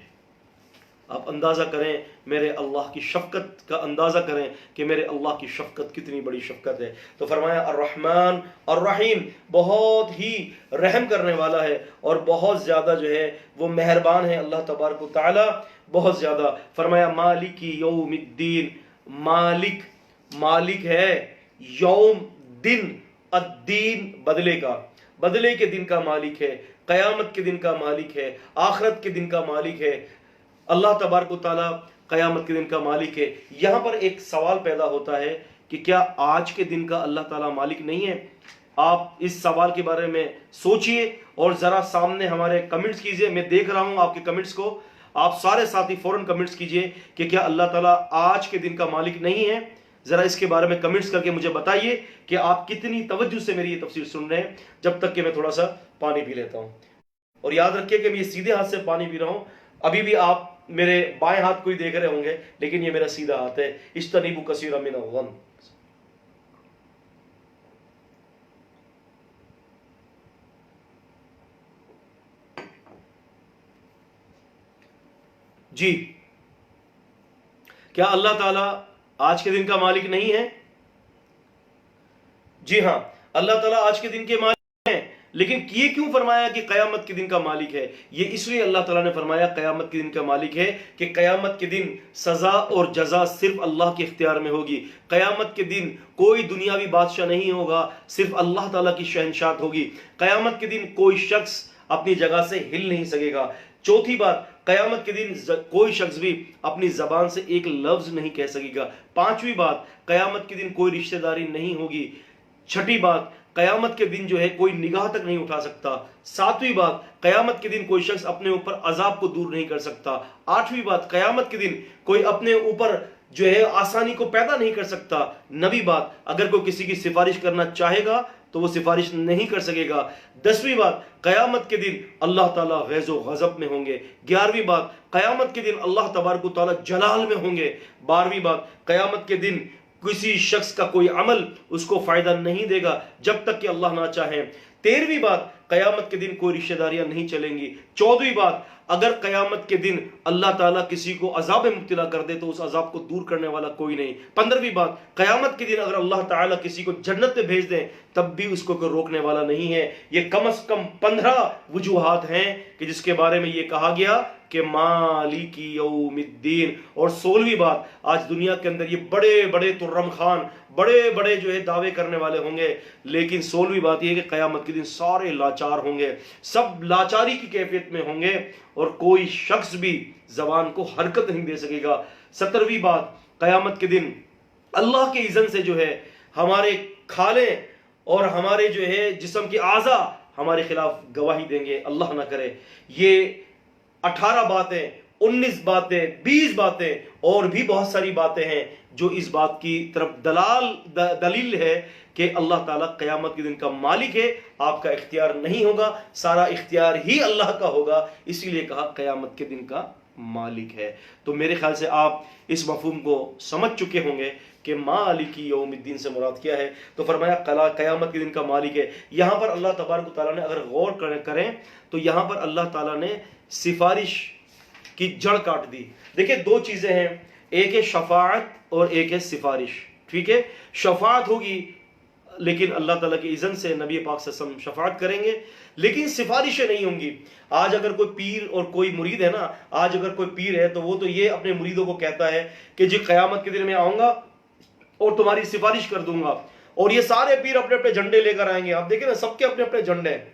آپ اندازہ کریں میرے اللہ کی شفقت کا، اندازہ کریں کہ میرے اللہ کی شفقت کتنی بڑی شفقت ہے. تو فرمایا الرحمن الرحیم، بہت ہی رحم کرنے والا ہے اور بہت زیادہ جو ہے وہ مہربان ہے اللہ تبارک و تعالی، بہت زیادہ. فرمایا مالک یوم الدین، مالک ہے یوم دن، الدین بدلے کا، بدلے کے دن کا مالک ہے، قیامت کے دن کا مالک ہے، آخرت کے دن کا مالک ہے. اللہ تبارک و تعالیٰ قیامت کے دن کا مالک ہے. یہاں پر ایک سوال پیدا ہوتا ہے کہ کیا آج کے دن کا اللہ تعالیٰ مالک نہیں ہے؟ آپ اس سوال کے بارے میں سوچئے اور ذرا سامنے ہمارے کمنٹس کیجئے. میں دیکھ رہا ہوں آپ کے کمنٹس کو. آپ سارے ساتھی فوراً کمنٹس کیجئے کہ کیا اللہ تعالیٰ آج کے دن کا مالک نہیں ہے. ذرا اس کے بارے میں کمنٹس کر کے مجھے بتائیے کہ آپ کتنی توجہ سے میری یہ تفسیر سن رہے ہیں. جب تک کہ میں تھوڑا سا پانی پی لیتا ہوں. اور یاد رکھیے کہ میں یہ سیدھے ہاتھ سے پانی پی رہا ہوں. ابھی بھی آپ میرے بائیں ہاتھ کو ہی دیکھ رہے ہوں گے، لیکن یہ میرا سیدھا ہاتھ ہے. اجتنبوا کثیرا من الظن. جی، کیا اللہ تعالیٰ آج کے دن کا مالک نہیں ہے؟ جی ہاں، اللہ تعالیٰ آج کے دن کے مالک ہیں. لیکن یہ کیوں فرمایا کہ قیامت کے دن کا مالک ہے؟ یہ اس لیے اللہ تعالیٰ نے فرمایا قیامت کے دن کا مالک ہے کہ قیامت کے دن سزا اور جزا صرف اللہ کے اختیار میں ہوگی. قیامت کے دن کوئی دنیاوی بادشاہ نہیں ہوگا، صرف اللہ تعالیٰ کی شہنشاہت ہوگی. قیامت کے دن کوئی شخص اپنی جگہ سے ہل نہیں سکے گا. چوتھی بات، قیامت کے دن کوئی شخص بھی اپنی زبان سے ایک لفظ نہیں کہہ سکے گا. پانچویں بات، قیامت کے دن کوئی رشتہ داری نہیں ہوگی. چھٹی بات، قیامت کے دن جو ہے کوئی نگاہ تک نہیں اٹھا سکتا. ساتویں بات، قیامت کے دن کوئی شخص اپنے اوپر عذاب کو دور نہیں کر سکتا. آٹھویں بات، قیامت کے دن کوئی اپنے اوپر جو ہے آسانی کو پیدا نہیں کر سکتا. نویں بات، اگر کوئی کسی کی سفارش کرنا چاہے گا تو وہ سفارش نہیں کر سکے گا. 10ویں بات، قیامت کے دن اللہ تعالیٰ غیظ و غضب میں ہوں گے. 11ویں بات، قیامت کے دن اللہ تبارک و تعالیٰ جلال میں ہوں گے. 12ویں بات، قیامت کے دن کسی شخص کا کوئی عمل اس کو فائدہ نہیں دے گا جب تک کہ اللہ نہ چاہے. 13ویں بات، قیامت کے دن کوئی رشتہ داریاں نہیں چلیں گی. 14ویں بات، اگر قیامت کے دن اللہ تعالیٰ کسی کو عذاب میں مبتلا کر دے تو اس عذاب کو دور کرنے والا کوئی نہیں. 15ویں بات، قیامت کے دن اگر اللہ تعالیٰ کسی کو جنت میں بھیج دیں تب بھی اس کو کوئی روکنے والا نہیں ہے. یہ کم از کم 15 وجوہات ہیں کہ جس کے بارے میں یہ کہا گیا کہ مالک یوم الدین. اور 16ویں بات، آج دنیا کے اندر یہ بڑے بڑے ترم خان، بڑے بڑے جو ہے دعوے کرنے والے ہوں گے، لیکن 16ویں بات یہ ہے کہ قیامت کے دن سارے لاچار ہوں گے، سب لاچاری کی کیفیت میں ہوں گے اور کوئی شخص بھی زبان کو حرکت نہیں دے سکے گا. 17ویں بات، قیامت کے دن اللہ کے اذن سے جو ہے ہمارے کھالیں اور ہمارے جو ہے جسم کے اعضاء ہمارے خلاف گواہی دیں گے. اللہ نہ کرے. یہ 18 باتیں، 19 باتیں، 20 باتیں اور بھی بہت ساری باتیں ہیں جو اس بات کی طرف دلیل ہے کہ اللہ تعالیٰ قیامت کے دن کا مالک ہے. آپ کا اختیار نہیں ہوگا، سارا اختیار ہی اللہ کا ہوگا. اسی لیے کہا قیامت کے دن کا مالک ہے. تو میرے خیال سے آپ اس مفہوم کو سمجھ چکے ہوں گے کہ مالک یوم الدین سے مراد کیا ہے. تو فرمایا قیامت کے دن کا مالک ہے. یہاں پر اللہ تبارک و تعالیٰ نے اگر غور کریں تو یہاں پر اللہ تعالیٰ نے سفارش کی جڑ کاٹ دی. دیکھیں دو چیزیں ہیں، ایک ہے شفاعت اور ایک ہے سفارش. ٹھیک ہے، شفاعت ہوگی لیکن اللہ تعالیٰ کی اذن سے نبی پاک صلی اللہ علیہ وسلم شفاعت کریں گے، لیکن سفارشیں نہیں ہوں گی۔ آج اگر کوئی پیر اور کوئی مرید ہے نا، آج اگر کوئی پیر ہے تو وہ تو یہ اپنے مریدوں کو کہتا ہے کہ جی قیامت کے دن میں آؤں گا اور تمہاری سفارش کر دوں گا، اور یہ سارے پیر اپنے اپنے جھنڈے لے کر آئیں گے۔ آپ دیکھیں نا، سب کے اپنے اپنے جھنڈے ہیں۔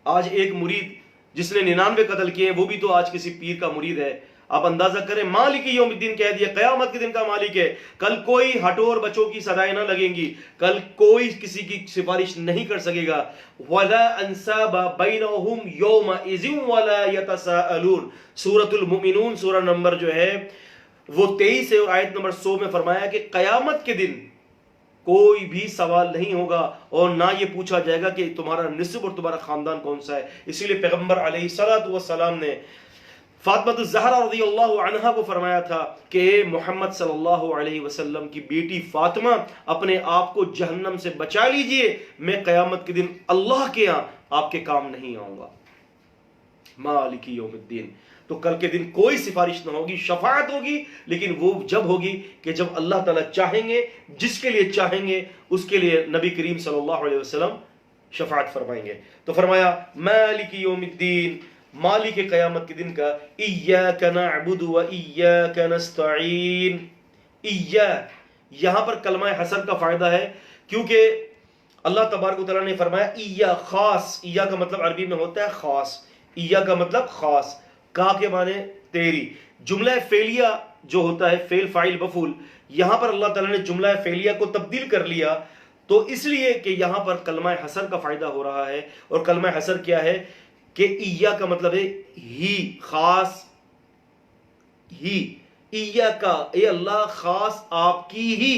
آج ایک مرید جس نے 99 قتل کیے ہیں، وہ بھی تو آج کسی پیر کا مرید ہے۔ آپ اندازہ کریں، مالک یوم الدین کہہ دیا، قیامت کے دن کا مالک ہے۔ کل کوئی ہٹور بچوں کی صدائیں نہ لگیں گی، کل کوئی کسی کی سفارش نہیں کر سکے گا۔ وَلَا أَنْسَابَ بَيْنَهُمْ يَوْمَئِذٍ وَلَا يَتَسَاءَلُونَ، سورۃ المؤمنون سورہ نمبر جو ہے وہ 23 ہے، اور آیت نمبر 100 میں فرمایا کہ قیامت کے دن کوئی بھی سوال نہیں ہوگا، اور نہ یہ پوچھا جائے گا کہ تمہارا نسب اور تمہارا خاندان کون سا ہے۔ اسی لیے پیغمبر علیہ السلام نے فاطمہ الزہرا رضی اللہ عنہا کو فرمایا تھا کہ اے محمد صلی اللہ علیہ وسلم کی بیٹی فاطمہ، اپنے آپ کو جہنم سے بچا لیجئے، میں قیامت کے دن اللہ کے ہاں آپ کے کام نہیں آؤں گا۔ مالک یوم الدین، تو کل کے دن کوئی سفارش نہ ہوگی، شفاعت ہوگی، لیکن وہ جب ہوگی کہ جب اللہ تعالیٰ چاہیں گے، جس کے لیے چاہیں گے اس کے لیے نبی کریم صلی اللہ علیہ وسلم شفاعت فرمائیں گے۔ تو فرمایا مالک یوم الدین، مالک قیامت کے دن کا، ایاک نعبد و ایاک نستعین۔ یہاں پر کلمہ حسر کا فائدہ ہے، کیونکہ اللہ تبارک و تعالیٰ نے فرمایا ایا، خاص، ایا کا مطلب عربی میں ہوتا ہے خاص، ایا کا مطلب خاص، کا کے معنی تیری۔ جملہ فعلیہ جو ہوتا ہے فعل فاعل مفعول، یہاں پر اللہ تعالیٰ نے جملہ فعلیہ کو تبدیل کر لیا، تو اس لیے کہ یہاں پر کلمہ حسر کا فائدہ ہو رہا ہے۔ اور کلمہ حسر کیا ہے کہ ایا کا مطلب ہے ہی، خاص ہی، ایا کا، اے اللہ خاص آپ کی ہی،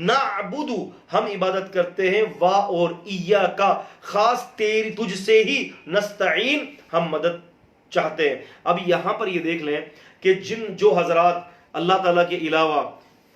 نعبد ہم عبادت کرتے ہیں، وا اور ایا کا خاص تیری، تجھ سے ہی، نستعین ہم مدد چاہتے ہیں۔ اب یہاں پر یہ دیکھ لیں کہ جو حضرات اللہ تعالیٰ کے علاوہ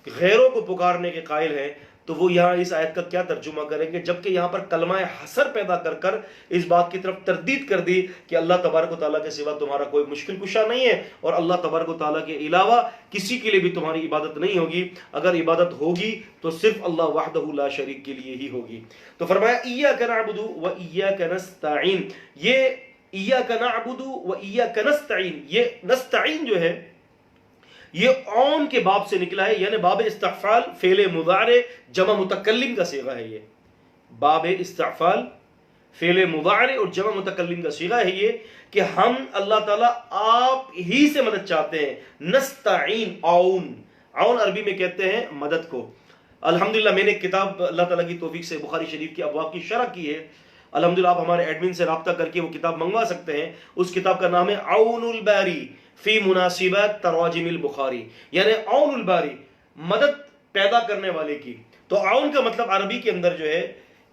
غیروں کو پکارنے کے قائل ہیں، تو وہ یہاں اس آیت کا کیا ترجمہ کریں گے، جبکہ یہاں پر کلمہ حسر پیدا کر کر اس بات کی طرف تردید کر دی کہ اللہ تبارک و تعالیٰ کے سوا تمہارا کوئی مشکل کشا نہیں ہے، اور اللہ تبارک و تعالیٰ کے علاوہ کسی کے لیے بھی تمہاری عبادت نہیں ہوگی۔ اگر عبادت ہوگی تو صرف اللہ وحدہ لا شریک کے لیے ہی ہوگی۔ تو فرمایا ایاک نعبد و ایاک نستعین، یہ ایاک نعبد و ایاک نستعین، یہ نستعین جو ہے یہ عون کے باب سے نکلا ہے، یعنی باب استعفال فعل مضارع جمع متکلم کا صیغہ ہے۔ یہ باب استعفال فعل مضارع اور جمع متکلم کا صیغہ ہے یہ، کہ ہم اللہ تعالیٰ آپ ہی سے مدد چاہتے ہیں۔ نستعین، عون، عون عربی میں کہتے ہیں مدد کو۔ الحمدللہ میں نے کتاب اللہ تعالیٰ کی توفیق سے بخاری شریف کی ابواب کی شرح کی ہے، الحمدللہ آپ ہمارے ایڈمن سے رابطہ کر کے وہ کتاب منگوا سکتے ہیں۔ اس کتاب کا نام ہے عون الباری فی مناسبت تراجم البخاری، یعنی عون الباری، مدد پیدا کرنے والے کی۔ تو عون کا مطلب عربی کے اندر جو ہے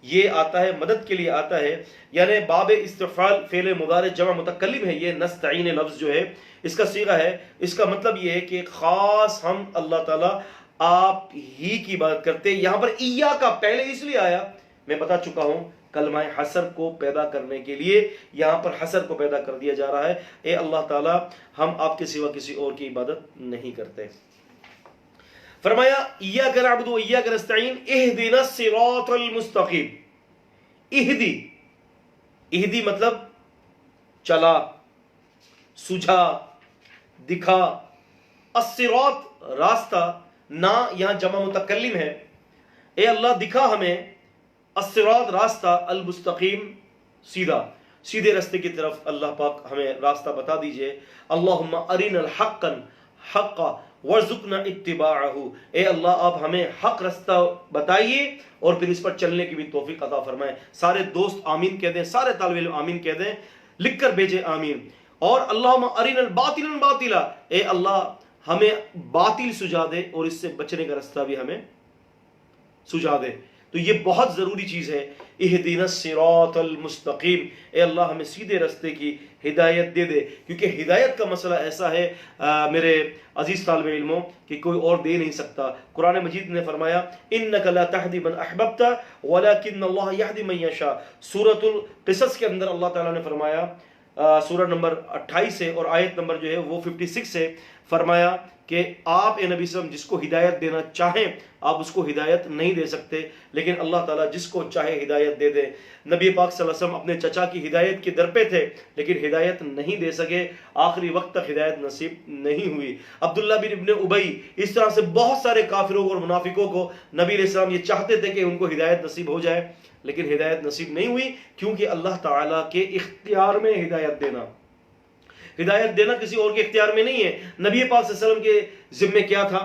یہ آتا ہے، مدد کے لیے آتا ہے، یعنی باب استفعال فعل مضارع جمع متکلم ہے۔ یہ نستعین لفظ جو ہے اس کا صیغہ ہے، اس کا مطلب یہ ہے کہ خاص ہم اللہ تعالیٰ آپ ہی کی عبادت کرتے ہیں۔ یہاں پر ایا کا پہلے اس لیے آیا، میں بتا چکا ہوں، کلمہ حسر کو پیدا کرنے کے لیے یہاں پر حسر کو پیدا کر دیا جا رہا ہے۔ اے اللہ تعالیٰ ہم آپ کے سوا کسی اور کی عبادت نہیں کرتے۔ فرمایا ایاک نعبد و ایاک نستعین اہدنا الصراط المستقیم۔ اہدی، اہدی مطلب چلا، سجھا، دکھا، الصراط راستہ، نا یہاں جمع متکلم ہے، اے اللہ دکھا ہمیں، الصراط راستہ، المستقیم سیدھا، سیدھے راستے کی طرف اللہ پاک ہمیں راستہ بتا دیجئے۔ اللہم ارنا الحق حقا وارزقنا اتباعہ، اے اللہ آپ ہمیں حق راستہ بتائیے اور پھر اس پر چلنے کی بھی توفیق عطا فرمائیں۔ سارے دوست آمین کہہ دیں، سارے طالب علم آمین کہہ دیں، لکھ کر بھیجیں آمین۔ اور اللہم ارنا الباطل باطلا، اے اللہ ہمیں باطل سجا دے اور اس سے بچنے کا راستہ بھی ہمیں سجا دے۔ تو یہ بہت ضروری چیز ہے، اہدنا الصراط المستقیم، اے اللہ ہمیں سیدھے راستے کی ہدایت دے دے، کیونکہ ہدایت کا مسئلہ ایسا ہے میرے عزیز طالب علموں کہ کوئی اور دے نہیں سکتا۔ قرآن مجید نے فرمایا انک لا تہدی من احببت ولکن اللہ یہدی من یشاء۔ سورۃ القصص کے اندر اللہ تعالیٰ نے فرمایا، سورہ نمبر 28 ہے اور آیت نمبر جو ہے وہ 56 ہے، فرمایا کہ آپ اے نبی صلی اللہ علیہ وسلم جس کو ہدایت دینا چاہیں آپ اس کو ہدایت نہیں دے سکتے، لیکن اللہ تعالیٰ جس کو چاہے ہدایت دے دے۔ نبی پاک صلی اللہ علیہ وسلم اپنے چچا کی ہدایت کے در پہ تھے لیکن ہدایت نہیں دے سکے، آخری وقت تک ہدایت نصیب نہیں ہوئی۔ عبداللہ بن ابن ابی، اس طرح سے بہت سارے کافروں اور منافقوں کو نبی علیہ السلام یہ چاہتے تھے کہ ان کو ہدایت نصیب ہو جائے، لیکن ہدایت نصیب نہیں ہوئی، کیونکہ اللہ تعالیٰ کے اختیار میں ہدایت دینا، ہدایت دینا کسی اور کے اختیار میں نہیں ہے۔ نبی پاک صلی اللہ علیہ وسلم کے ذمے کیا تھا؟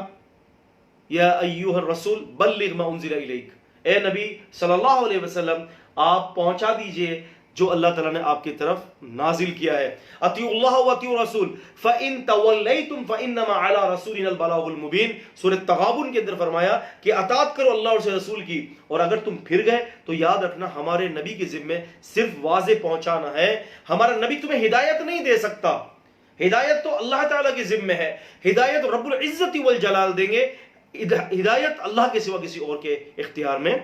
یا ایھا الرسول بلغ ما انزل الیک، اے نبی صلی اللہ علیہ وسلم آپ پہنچا دیجئے جو اللہ تعالیٰ نے آپ کی طرف نازل کیا ہے۔ اطیعوا اللہ واطیعوا الرسول فإن تولیتم فإنما علی رسولنا البلاغ المبین، سورۃ تغابن کے اندر فرمایا کہ اطاعت کرو اللہ اور اس رسول کی، اور اگر تم پھر گئے تو یاد رکھنا ہمارے نبی کے ذمے صرف واضح پہنچانا ہے، ہمارا نبی تمہیں ہدایت نہیں دے سکتا، ہدایت تو اللہ تعالیٰ کے ذمے ہے، ہدایت رب العزت والجلال دیں گے، ہدایت اللہ کے سوا کسی اور کے اختیار میں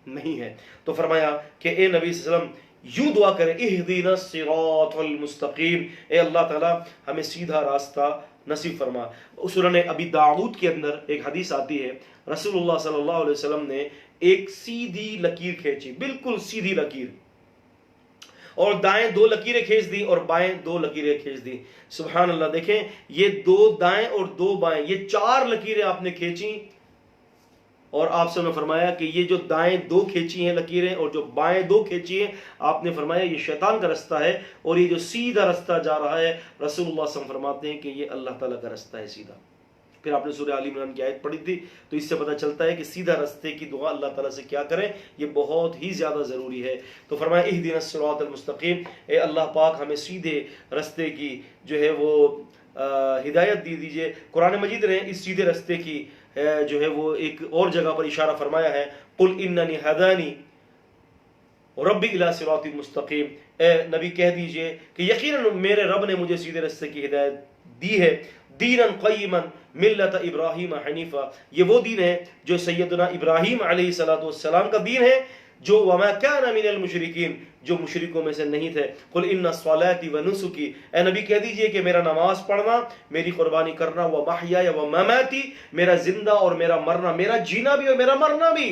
نہیں ہے۔ تو فرمایا کہ اے نبی صلی اللہ علیہ وسلم یوں دعا کریں، اہدنا الصراط المستقیم، اے اللہ تعالیٰ ہمیں سیدھا راستہ نصیب فرما۔ سنن ابی داؤد کے اندر ایک حدیث آتی ہے، رسول اللہ صلی اللہ علیہ وسلم نے ایک سیدھی لکیر کھینچی، بالکل سیدھی لکیر، اور دائیں دو لکیریں کھینچ دی اور بائیں دو لکیریں کھینچ دی۔ سبحان اللہ، دیکھیں یہ دو دائیں اور دو بائیں، یہ چار لکیریں آپ نے کھینچی، اور آپ سے نے فرمایا کہ یہ جو دائیں دو کھینچی ہیں لکیریں اور جو بائیں دو کھینچی ہیں، آپ نے فرمایا یہ شیطان کا رستہ ہے، اور یہ جو سیدھا رستہ جا رہا ہے رسول اللہ صلی اللہ علیہ وسلم فرماتے ہیں کہ یہ اللہ تعالیٰ کا رستہ ہے سیدھا۔ پھر آپ نے سورہ آل عمران کی آیت پڑھی تھی، تو اس سے پتہ چلتا ہے کہ سیدھا رستے کی دعا اللہ تعالیٰ سے کیا کریں، یہ بہت ہی زیادہ ضروری ہے۔ تو فرمایا اہدنا الصراط المستقیم، اے اللہ پاک ہمیں سیدھے رستے کی جو ہے وہ ہدایت دی دیجئے۔ قرآن مجید نے اس سیدھے رستے کی جو ہے وہ ایک اور جگہ پر اشارہ فرمایا ہے، قل اننی ہدانی ربی الی صراط مستقیم، اے نبی کہہ دیجئے کہ یقیناً میرے رب نے مجھے سیدھے رستے کی ہدایت دی ہے، دینا قیما ملت ابراہیم حنیفہ، یہ وہ دین ہے جو سیدنا ابراہیم علیہ السلام کا دین ہے، جو وما کان من المشرکین، جو مشرکوں میں سے نہیں تھے۔ قل ان صلاتي ونسکی، اے نبی کہہ دیجئے کہ میرا نماز پڑھنا، میری قربانی کرنا، ومحیای ومماتی، میرا زندہ اور میرا مرنا، میرا جینا بھی اور میرا مرنا بھی،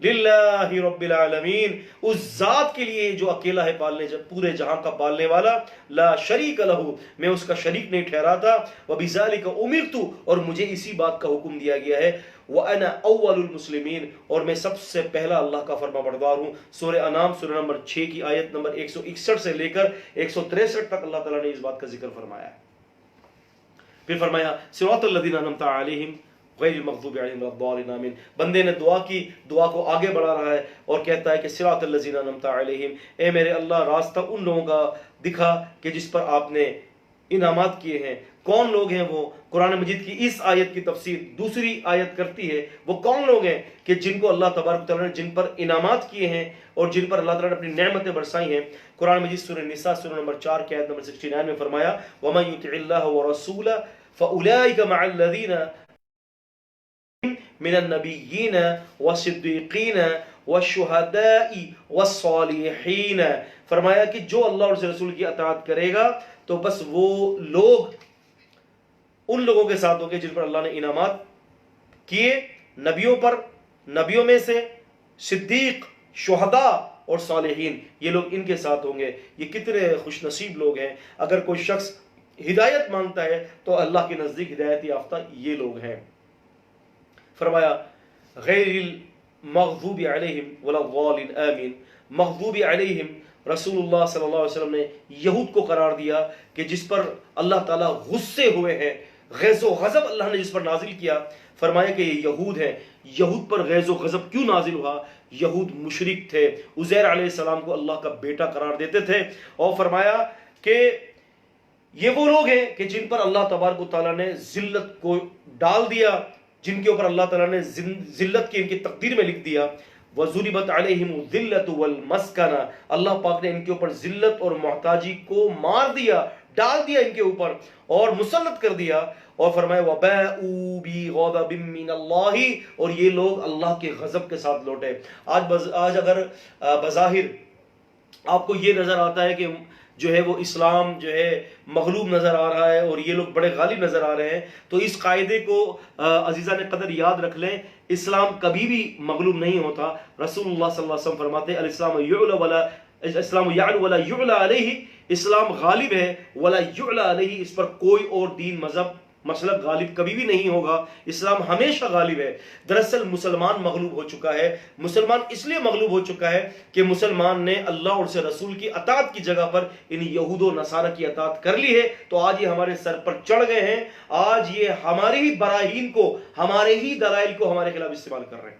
للہ رب العالمین، اس ذات کے لیے جو اکیلا ہے پالنے پورے جہاں کا پالنے والا، لا شریک لہ، میں اس کا شریک نہیں ٹھہراتا، وبذالک امرت، اور مجھے اسی بات کا حکم دیا گیا ہے، وَأَنَا أَوَّلُ الْمُسْلِمِينَ، اور میں سب سے پہلا اللہ کا فرما بردار ہوں۔ سورہ انعام سورہ نمبر 6 کی آیت نمبر 161 سے لے کر 163 تک اللہ تعالیٰ نے اس بات کا ذکر فرمایا ہے۔ پھر فرمایا صراط الذین انعمت علیہم غیر المغضوب علیہم ولا الضالین، آمین۔ بندے نے دعا کی، دعا کو آگے بڑھا رہا ہے اور کہتا ہے کہ صراط الذین انعمت علیہم، اے میرے اللہ راستہ ان لوگوں کا دکھا کہ جس پر آپ نے انعامات کیے ہیں۔ کون لوگ ہیں وہ؟ قرآن مجید کی اس آیت کی تفسیر دوسری آیت کرتی ہے، وہ کون لوگ ہیں کہ جن کو اللہ تبارک تعالیٰ نے جن پر انعامات کیے ہیں اور جن پر اللہ تعالیٰ نے اپنی نعمتیں برسائی ہیں۔ قرآن مجید سورہ نساء سورہ نمبر 4 کی آیت نمبر 69 میں فرمایا وَمَن يُطِعِ اللَّهَ وَرَسُولَهُ فَأُولَٰئِكَ مَعَ الَّذِينَ مِنَ النَّبِيِّينَ وَالصِّدِّيقِينَ وَالشُّهَدَاءِ وَالصَّالِحِينَ، فرمایا کہ جو اللہ اور اس رسول کی اطاعت کرے گا تو بس وہ لوگ ان لوگوں کے ساتھ ہوں گے جن پر اللہ نے انعامات کیے، نبیوں پر، نبیوں میں سے صدیق، شہداء اور صالحین، یہ لوگ ان کے ساتھ ہوں گے۔ یہ کتنے خوش نصیب لوگ ہیں۔ اگر کوئی شخص ہدایت مانگتا ہے تو اللہ کے نزدیک ہدایت یافتہ یہ لوگ ہیں۔ فرمایا غیر المغضوب علیہم ولا الضالین، آمین۔ مغضوب علیہم، رسول اللہ صلی اللہ علیہ وسلم نے یہود کو قرار دیا کہ جس پر اللہ تعالیٰ غصے ہوئے ہیں، غیظ و غضب اللہ نے جس پر نازل کیا، فرمایا کہ یہ یہود ہیں۔ یہود پر غیظ و غضب کیوں نازل ہوا؟ یہود مشرک تھے، عزیر علیہ السلام کو اللہ کا بیٹا قرار دیتے تھے، اور فرمایا کہ یہ وہ لوگ ہیں کہ جن پر اللہ تبارک و تعالیٰ نے ذلت کو ڈال دیا، جن کے اوپر اللہ تعالیٰ نے ذلت کی ان کی تقدیر میں لکھ دیا۔ وَضُرِبَتْ عَلَيْهِمُ الذِّلَّةُ وَالْمَسْكَنَةُ، اللہ پاک نے ان کے اوپر ذلت اور محتاجی کو مار دیا، ڈال دیا ان کے اوپر اور مسلط کر دیا، اور فرمایا وَبَاءُوا بِغَضَبٍ مِّنَ اللَّهِ، اور یہ لوگ اللہ کے غضب کے ساتھ لوٹے۔ آج اگر بظاہر آپ کو یہ نظر آتا ہے کہ جو ہے وہ اسلام جو ہے مغلوب نظر آ رہا ہے اور یہ لوگ بڑے غالب نظر آ رہے ہیں، تو اس قاعدے کو عزیزان قدر یاد رکھ لیں، اسلام کبھی بھی مغلوب نہیں ہوتا۔ رسول اللہ صلی اللہ علیہ وسلم فرماتے ہیں الاسلام یعلو ولا یعلی علیہ، اسلام غالب ہے ولا یعلی علیہ، اس پر کوئی اور دین مذہب مسلک غالب کبھی بھی نہیں ہوگا، اسلام ہمیشہ غالب ہے۔ دراصل مسلمان مغلوب ہو چکا ہے، مسلمان اس لیے مغلوب ہو چکا ہے کہ مسلمان نے اللہ اور اس کے رسول کی اطاعت کی جگہ پر ان یہود و نصارہ کی اطاعت کر لی ہے، تو آج یہ ہمارے سر پر چڑھ گئے ہیں، آج یہ ہماری ہی براہین کو، ہمارے ہی دلائل کو ہمارے خلاف استعمال کر رہے ہیں۔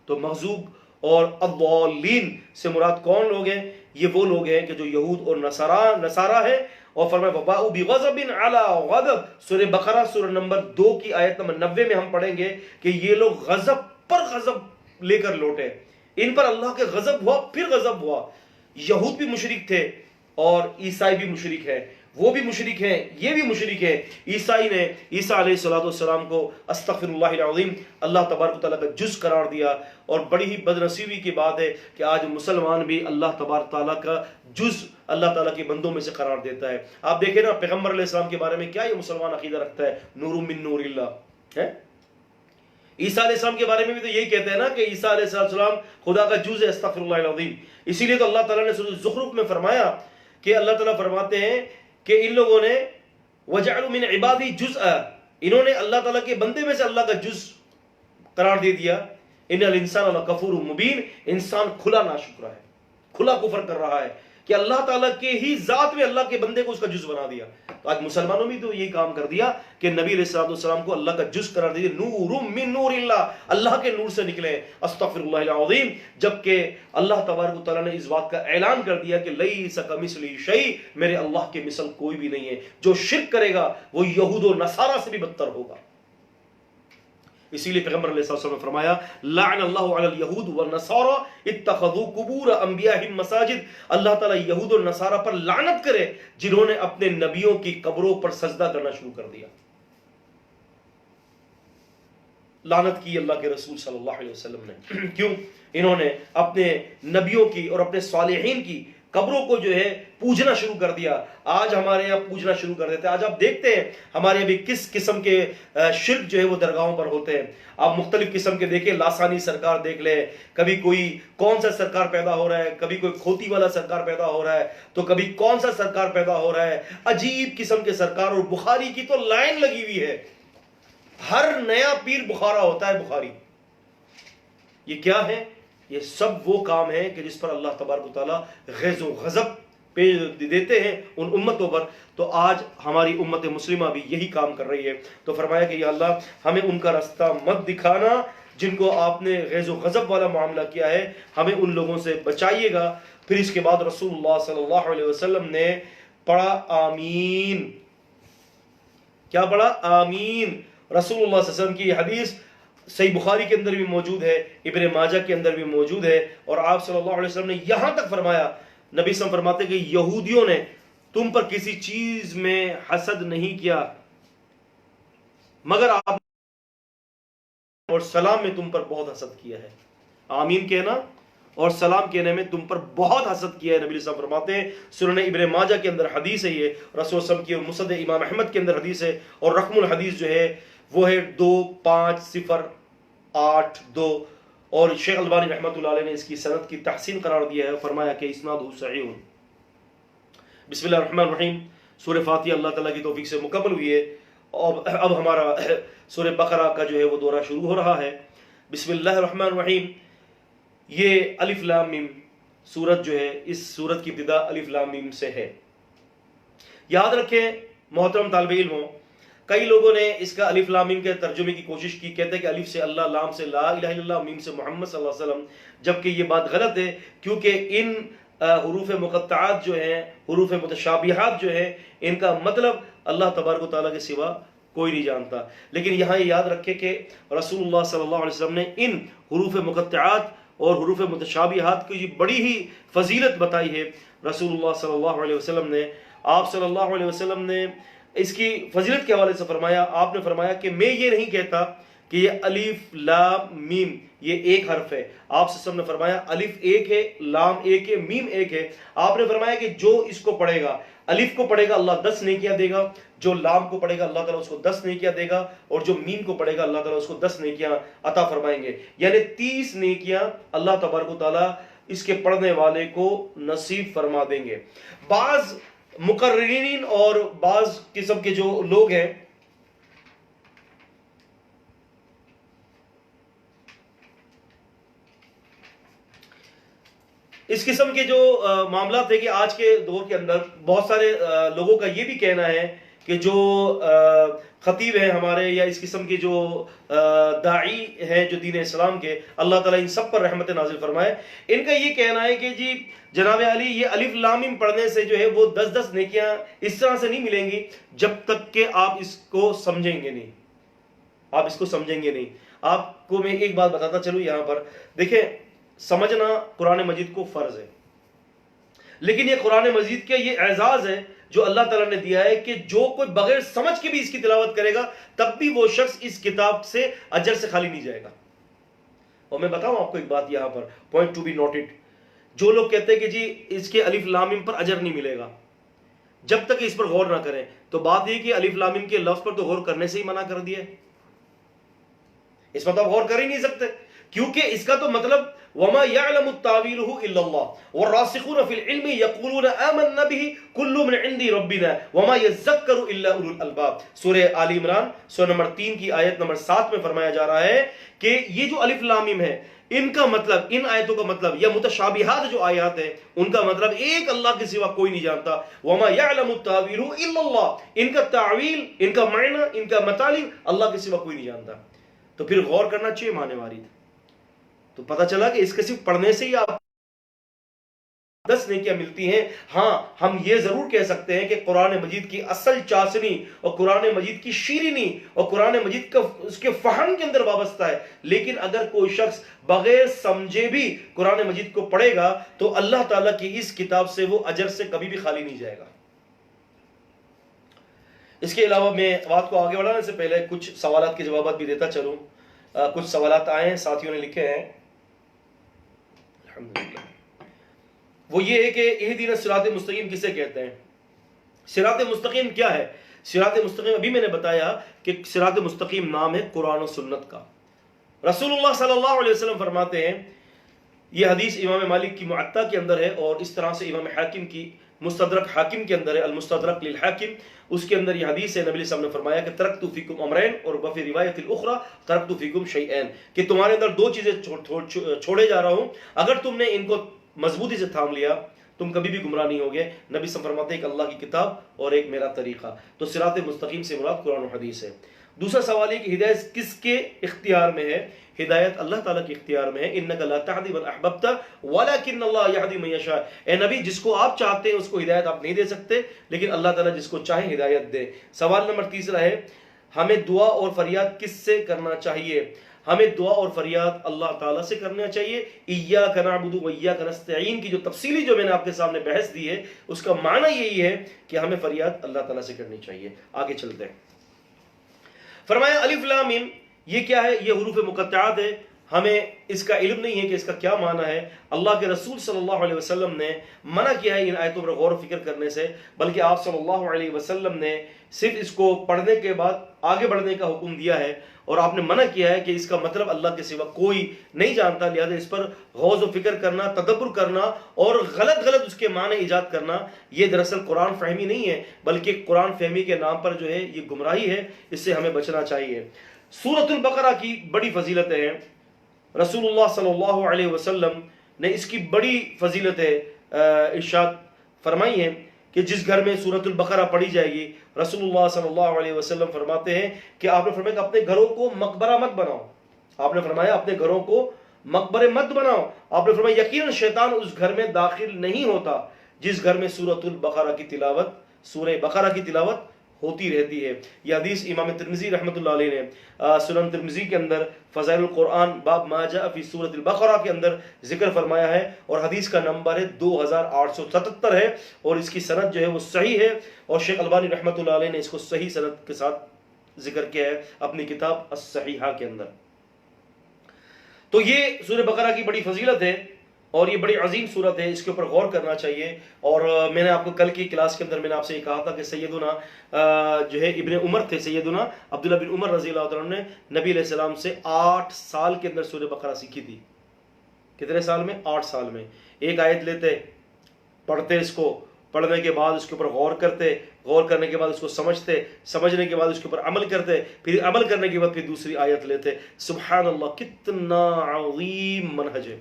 تو مغضوب اور الضالین سے مراد کون لوگ ہیں؟ یہ وہ لوگ ہیں کہ جو یہود اور نصارہ ہیں، اور فرمایا وَبَاءُوا بِغَضَبٍ عَلَىٰ غَضَبٍ، سورہ بقرہ سورہ نمبر 2 کی آیت نمبر 90 میں ہم پڑھیں گے کہ یہ لوگ غضب پر غضب لے کر لوٹے، ان پر اللہ کے غضب ہوا پھر غضب ہوا۔ یہود بھی مشرک تھے اور عیسائی بھی مشرک ہے، وہ بھی مشرک ہیں، یہ بھی مشرک ہے۔ عیسائی نے عیسیٰ علیہ السلام کو استغفر اللہ العظیم اللہ تبارک و تعالیٰ کا جز قرار دیا، اور بڑی ہی بدنصیبی کی بات ہے کہ آج مسلمان بھی اللہ تبارک تعالیٰ کا جز اللہ تعالیٰ کے بندوں میں سے قرار دیتا ہے۔ آپ دیکھیں نا پیغمبر علیہ السلام کے بارے میں کیا یہ مسلمان عقیدہ رکھتا ہے، نور من نور اللہ ہے۔ عیسیٰ علیہ السلام کے بارے میں بھی تو یہی کہتے ہیں نا کہ عیسیٰ علیہ السلام خدا کا جز ہے، استغفر اللہ العظیم۔ اسی لیے تو اللہ تعالیٰ نے سورۃ الزخرف میں فرمایا کہ اللہ تعالیٰ فرماتے ہیں کہ ان لوگوں نے وَجَعَلُوا مِنْ عِبَادِي جُزْءًا، انہوں نے اللہ تعالیٰ کے بندے میں سے اللہ کا جز قرار دے دیا۔ ان الانسان لکفور مبین، انسان کھلا ناشکرا ہے، کھلا کفر کر رہا ہے کہ اللہ تعالیٰ کے ہی ذات میں اللہ کے بندے کو اس کا جز بنا دیا۔ تو آج مسلمانوں بھی تو یہی کام کر دیا کہ نبی علیہ السلام کو اللہ کا جز قرار دیا، نور من نور اللہ، اللہ کے نور سے نکلے، استغفر اللہ العظیم، جبکہ اللہ تبارک و تعالیٰ نے اس بات کا اعلان کر دیا کہ لیس کمثلہ شیء، میرے اللہ کے مثل کوئی بھی نہیں ہے۔ جو شرک کرے گا وہ یہود و نصارہ سے بھی بدتر ہوگا۔ اسی لیے پیغمبر علیہ السلام نے فرمایا لعن اللہ علی الیہود والنصارى اتخذوا قبور انبیائہم مساجد، اللہ تعالیٰ یہود اور نصارہ پر لعنت کرے جنہوں نے اپنے نبیوں کی قبروں پر سجدہ کرنا شروع کر دیا۔ لعنت کی اللہ کے رسول صلی اللہ علیہ وسلم نے، کیوں؟ انہوں نے اپنے نبیوں کی اور اپنے صالحین کی قبروں کو جو ہے پوجنا شروع کر دیا۔ آج ہمارے یہاں پوجنا شروع کر دیتے ہیں۔ آج آپ دیکھتے ہیں ہمارے ابھی کس قسم کے شرک جو ہے وہ درگاہوں پر ہوتے ہیں۔ آپ مختلف قسم کے دیکھیں، لاسانی سرکار دیکھ لیں، کبھی کوئی کون سا سرکار پیدا ہو رہا ہے، کبھی کوئی کھوتی والا سرکار پیدا ہو رہا ہے، تو کبھی کون سا سرکار پیدا ہو رہا ہے، عجیب قسم کے سرکار۔ اور بخاری کی تو لائن لگی ہوئی ہے، ہر نیا پیر بخارا ہوتا ہے بخاری۔ یہ کیا ہے؟ یہ سب وہ کام ہے کہ جس پر اللہ تبارک و تعالیٰ غیظ و غضب پہ دیتے ہیں ان امتوں پر۔ تو آج ہماری امت مسلمہ بھی یہی کام کر رہی ہے۔ تو فرمایا کہ یا اللہ ہمیں ان کا راستہ مت دکھانا جن کو آپ نے غیظ و غضب والا معاملہ کیا ہے، ہمیں ان لوگوں سے بچائیے گا۔ پھر اس کے بعد رسول اللہ صلی اللہ علیہ وسلم نے پڑھا آمین۔ کیا پڑھا؟ آمین۔ رسول اللہ صلی اللہ علیہ وسلم کی حدیث صحیح بخاری کے اندر بھی موجود ہے، ابن ماجہ کے اندر بھی موجود ہے، اور آپ صلی اللہ علیہ وسلم نے یہاں تک فرمایا، نبی صلی اللہ علیہ وسلم فرماتے کہ یہودیوں نے تم پر کسی چیز میں حسد نہیں کیا مگر آپ اور سلام میں تم پر بہت حسد کیا ہے۔ آمین کہنا اور سلام کہنے میں تم پر بہت حسد کیا ہے، نبی صلی اللہ علیہ وسلم فرماتے ہیں۔ سنن ابن ماجہ کے اندر حدیث ہے، یہ رسول صلی اللہ علیہ وسلم کی، اور مسند امام احمد کے اندر حدیث ہے، اور رقم الحدیث جو ہے وہ ہے 25082، اور شیخ البانی رحمۃ اللہ علیہ نے اس کی سند کی تحسین قرار دیا ہے، فرمایا کہ اسنادہ صحیح۔ بسم اللہ الرحمن الرحیم، سورہ فاتحہ اللہ تعالیٰ کی توفیق سے مکمل ہوئی ہے، اور اب ہمارا سورہ بقرہ کا جو ہے وہ دورہ شروع ہو رہا ہے۔ بسم اللہ الرحمن الرحیم، یہ الف لام میم سورت جو ہے، اس سورت کی ابتدا الف لام میم سے ہے۔ یاد رکھیں محترم طالب علموں، کئی لوگوں نے اس کا الف لام میم کے ترجمے کی کوشش کی، کہتے ہیں کہ الف سے اللہ، لام سے لا الہ الا اللہ، میم سے محمد صلی اللہ علیہ وسلم، جبکہ یہ بات غلط ہے، کیونکہ ان حروف مقطعات جو ہیں، حروف متشابہات جو ہیں، ان کا مطلب اللہ تبارک و تعالیٰ کے سوا کوئی نہیں جانتا۔ لیکن یہاں یہ یاد رکھے کہ رسول اللہ صلی اللہ علیہ وسلم نے ان حروف مقطعات اور حروف متشابہات کی بڑی ہی فضیلت بتائی ہے۔ رسول اللہ صلی اللہ علیہ وسلم نے، آپ صلی اللہ علیہ وسلم نے اس کی فضیلت کے حوالے سے فرمایا، آپ نے فرمایا کہ میں یہ نہیں کہتا کہ یہ الف لام میم یہ ایک حرف ہے. آپ صلی اللہ علیہ وسلم نے فرمایا الف ایک ہے، لام ایک ہے، میم ایک ہے. آپ نے فرمایا کہ جو اس کو پڑھے گا، الف کو پڑھے گا اللہ 10 نیکیاں دے گا، جو لام کو پڑھے گا اللہ تعالیٰ اس کو 10 نیکیاں دے گا، اور جو میم کو پڑھے گا اللہ تعالیٰ اس کو 10 نیکیاں عطا فرمائیں گے. یعنی 30 نیکیاں اللہ تبارک و تعالیٰ اس کے پڑھنے والے کو نصیب فرما دیں گے. بعض مقررین اور بعض قسم کے جو لوگ ہیں اس قسم کے جو معاملات ہے کہ آج کے دور کے اندر بہت سارے لوگوں کا یہ بھی کہنا ہے کہ جو خطیب ہیں ہمارے یا اس قسم کے جو داعی ہیں جو دین اسلام کے، اللہ تعالیٰ ان سب پر رحمت نازل فرمائے، ان کا یہ کہنا ہے کہ جی جناب علی یہ الف لام میم پڑھنے سے جو ہے وہ 10 نیکیاں اس طرح سے نہیں ملیں گی جب تک کہ آپ اس کو سمجھیں گے نہیں. آپ اس کو سمجھیں گے نہیں. آپ کو میں ایک بات بتاتا چلوں یہاں پر دیکھیں، سمجھنا قرآن مجید کو فرض ہے، لیکن یہ قرآن مجید کا یہ اعزاز ہے جو اللہ تعالیٰ نے دیا ہے کہ جو کوئی بغیر سمجھ کے بھی اس کی تلاوت کرے گا تب بھی وہ شخص اس کتاب سے اجر سے خالی نہیں جائے گا. اور میں بتاؤں آپ کو ایک بات یہاں پر پوائنٹ ٹو بی نوٹڈ، جو لوگ کہتے ہیں کہ جی اس کے الف لام میم پر اجر نہیں ملے گا جب تک اس پر غور نہ کریں، تو بات یہ کہ الف لام میم کے لفظ پر تو غور کرنے سے ہی منع کر دیا ہے. اس پر تو آپ غور کر ہی نہیں سکتے، کیونکہ اس کا تو مطلب وَمَا يَعْلَمُ التَّاوِيلُهُ إِلَّا اللَّهُ وَالرَّاسِخُونَ فِي الْعِلْمِ يَقُولُونَ آمَنَّا بِهِ كُلٌّ مِّنْ عِندِ رَبِّنَا وَمَا يَذَّكَّرُ إِلَّا أُولُو الْأَلْبَابِ. سورہ آل عمران سورہ نمبر 3 کی آیت نمبر 7 میں فرمایا جا رہا ہے کہ یہ جو الف لام میم ہے ان کا مطلب، ان آیتوں کا مطلب یا متشابہات جو آیات ہیں ان کا مطلب ایک اللہ کے سوا کوئی نہیں جانتا. وَمَا يَعْلَمُ التَّاوِيلُهُ إِلَّا اللَّهُ، ان کا تعویل، ان کا معنی، ان کا مطالب اللہ کے سوا کوئی نہیں جانتا. تو پھر غور کرنا چاہیے معنی وارید. تو پتہ چلا کہ اس کے صرف پڑھنے سے ہی آپ 10 نیکیاں ملتی ہیں. ہاں ہم یہ ضرور کہہ سکتے ہیں کہ قرآن مجید کی اصل چاشنی اور قرآن مجید کی شیرینی اور قرآن مجید کا اس کے فہم کے اندر وابستہ ہے، لیکن اگر کوئی شخص بغیر سمجھے بھی قرآن مجید کو پڑھے گا تو اللہ تعالیٰ کی اس کتاب سے وہ اجر سے کبھی بھی خالی نہیں جائے گا. اس کے علاوہ میں بات کو آگے بڑھانے سے پہلے کچھ سوالات کے جوابات بھی دیتا چلوں. کچھ سوالات آئے ہیں، ساتھیوں نے لکھے ہیں الحمدللہ. وہ یہ ہے کہ اہدنا الصراط المستقیم کسے کہتے ہیں؟ صراط مستقیم کیا ہے؟ صراط مستقیم ابھی میں نے بتایا کہ صراط مستقیم نام ہے قرآن و سنت کا. رسول اللہ صلی اللہ علیہ وسلم فرماتے ہیں، یہ حدیث امام مالک کی معطا کے اندر ہے اور اس طرح سے امام حاکم کی مستدرک حاکم کے اندر ہے، المستدرک للحاکم، اس کے اندر یہ حدیث ہے. نبی صلی اللہ علیہ وسلم نے فرمایا کہ ترکت فیکم امرین، اور وفی روایت الاخری ترکت فیکم شیئین، کہ تمہارے اندر 2 چیزیں چھوڑے جا رہا ہوں، اگر تم نے ان کو مضبوطی سے تھام لیا تم کبھی بھی گمراہ نہیں ہوگے. نبی صلی اللہ علیہ وسلم فرماتے ہیں کہ اللہ کی کتاب اور ایک میرا طریقہ. تو صراط مستقیم سے مراد قرآن و حدیث ہے. دوسرا سوال یہ کہ ہدایت کس کے اختیار میں ہے؟ ہدایت اللہ تعالیٰ کے اختیار میں ہے. انک لا تہدی من احببت ولکن اللہ یہدی من یشاء. اے نبی جس کو آپ چاہتے ہیں اس کو ہدایت آپ نہیں دے سکتے، لیکن اللہ تعالیٰ جس کو چاہے ہدایت دے. سوال نمبر 3 ہے، ہمیں دعا اور فریاد کس سے کرنا چاہیے؟ ہمیں دعا اور فریاد اللہ تعالیٰ سے کرنا چاہیے. ایاک نعبد و ایاک نستعین کی جو تفصیلی جو میں نے آپ کے سامنے بحث دی ہے اس کا معنی یہی ہے کہ ہمیں فریاد اللہ تعالیٰ سے کرنی چاہیے. آگے چلتے ہیں. فرمایا الف لام میم یہ کیا ہے؟ یہ حروف مقطعات ہے. ہمیں اس کا علم نہیں ہے کہ اس کا کیا معنی ہے. اللہ کے رسول صلی اللہ علیہ وسلم نے منع کیا ہے ان آیتوں پر غور و فکر کرنے سے، بلکہ آپ صلی اللہ علیہ وسلم نے صرف اس کو پڑھنے کے بعد آگے بڑھنے کا حکم دیا ہے، اور آپ نے منع کیا ہے کہ اس کا مطلب اللہ کے سوا کوئی نہیں جانتا، لہذا اس پر غور و فکر کرنا، تدبر کرنا اور غلط اس کے معنی ایجاد کرنا یہ دراصل قرآن فہمی نہیں ہے، بلکہ قرآن فہمی کے نام پر جو ہے یہ گمراہی ہے. اس سے ہمیں بچنا چاہیے. سورۃ البقرہ کی بڑی فضیلتیں ہیں. رسول اللہ صلی اللہ علیہ وسلم نے اس کی بڑی فضیلت ارشاد فرمائی ہے کہ جس گھر میں سورۃ البقرہ پڑھی جائے گی، رسول اللہ صلی اللہ علیہ وسلم فرماتے ہیں کہ آپ نے فرمایا کہ اپنے گھروں کو مقبرہ مت بناؤ. آپ نے فرمایا اپنے گھروں کو مقبرے مت بناؤ. آپ نے فرمایا یقیناً شیطان اس گھر میں داخل نہیں ہوتا جس گھر میں سورۃ البقرہ کی تلاوت، سورہ بقرہ کی تلاوت ہوتی رہتی ہے. یہ حدیث امام ترمذی رحمۃ اللہ علیہ نے سنن ترمذی کے اندر فضائل القرآن باب ما جاء فی سورۃ البقرہ کے اندر ذکر فرمایا ہے، اور حدیث کا نمبر ہے 2877 ہے، اور اس کی سند جو ہے وہ صحیح ہے، اور شیخ البانی رحمۃ اللہ علیہ نے اس کو صحیح سند کے ساتھ ذکر کیا ہے اپنی کتاب الصحیحہ کے اندر۔ تو یہ سورہ بقرہ کی بڑی فضیلت ہے اور یہ بڑی عظیم صورت ہے، اس کے اوپر غور کرنا چاہیے۔ اور میں نے آپ کو کل کی کلاس کے اندر میں نے آپ سے یہ کہا تھا کہ سیدنا جو ہے ابن عمر تھے، سیدنا عبداللہ بن عمر رضی اللہ عنہ نے نبی علیہ السلام سے 8 سال کے اندر سورہ بقرہ سیکھی تھی۔ کتنے سال میں؟ 8 سال میں۔ ایک آیت لیتے، پڑھتے، اس کو پڑھنے کے بعد اس کے اوپر غور کرتے، غور کرنے کے بعد اس کو سمجھتے، سمجھنے کے بعد اس کے اوپر عمل کرتے، پھر عمل کرنے کے بعد پھر دوسری آیت لیتے۔ سبحان اللہ، کتنا عظیم منہج ہے،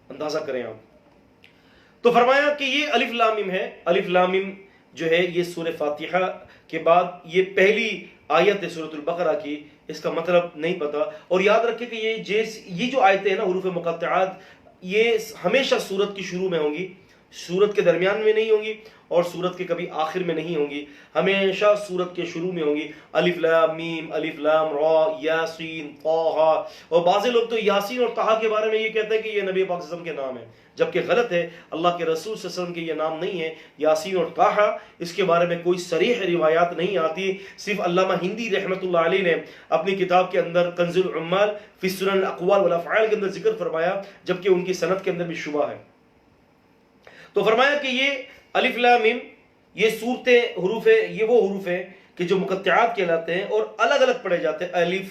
اندازہ کریں آپ۔ تو فرمایا کہ یہ الف لام میم ہے۔ الف لام میم جو ہے یہ سورہ فاتحہ کے بعد یہ پہلی آیت ہے سورۃ البقرہ کی، اس کا مطلب نہیں پتا۔ اور یاد رکھیں کہ یہ جو آیتیں ہیں نا حروف مقطعات، یہ ہمیشہ سورت کی شروع میں ہوں گی، سورت کے درمیان میں نہیں ہوں گی اور سورت کے کبھی آخر میں نہیں ہوں گی، ہمیشہ سورت کے شروع میں ہوں گی۔ الف لام میم، الف لام را، یاسین، طہ۔ اور بعض لوگ تو یاسین اور طہ کے بارے میں یہ کہتے ہیں کہ یہ نبی پاک صلی اللہ علیہ وسلم کے نام ہے، جبکہ غلط ہے، اللہ کے رسول صلی اللہ علیہ وسلم کے یہ نام نہیں ہے یاسین اور طہ۔ اس کے بارے میں کوئی صریح روایات نہیں آتی، صرف علامہ ہندی رحمۃ اللہ علیہ نے اپنی کتاب کے اندر کنز العمال فی سنن الاقوال والافعال کے اندر ذکر فرمایا، جبکہ ان کی سند کے اندر بھی شبہ ہے۔ تو فرمایا کہ یہ الف لام میم، یہ صورتیں حروف، یہ وہ حروف ہیں کہ جو مقطعات کہلاتے ہیں اور الگ الگ پڑھے جاتے ہیں۔ الف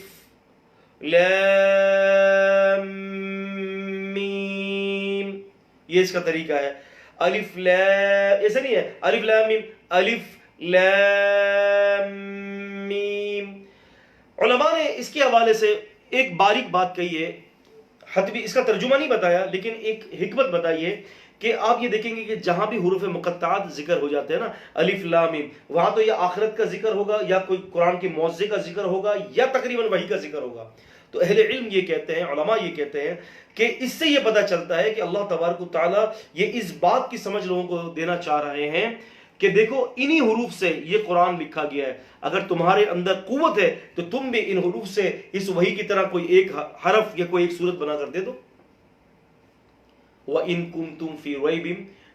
لام میم، یہ اس کا طریقہ ہے۔ الف لام، ایسا نہیں ہے الف لام میم، الف لام میم۔ علماء نے اس کے حوالے سے ایک باریک بات کہی ہے، حتمی اس کا ترجمہ نہیں بتایا لیکن ایک حکمت بتائی ہے کہ آپ یہ دیکھیں گے کہ جہاں بھی حروف مقطعات ذکر ہو جاتے ہیں نا، الف لام میم، وہاں تو یا آخرت کا ذکر ہوگا یا کوئی قرآن کے معجزے کا ذکر ہوگا یا تقریباً وحی کا ذکر ہوگا۔ تو اہل علم یہ کہتے ہیں، علماء یہ کہتے ہیں کہ اس سے یہ پتہ چلتا ہے کہ اللہ تبارک و تعالیٰ یہ اس بات کی سمجھ لوگوں کو دینا چاہ رہے ہیں کہ دیکھو انہی حروف سے یہ قرآن لکھا گیا ہے، اگر تمہارے اندر قوت ہے تو تم بھی ان حروف سے اس وحی کی طرح کوئی ایک حرف یا کوئی ایک صورت بنا کر دے دو۔ وَإِن كُنتُم فِي رَيْبٍ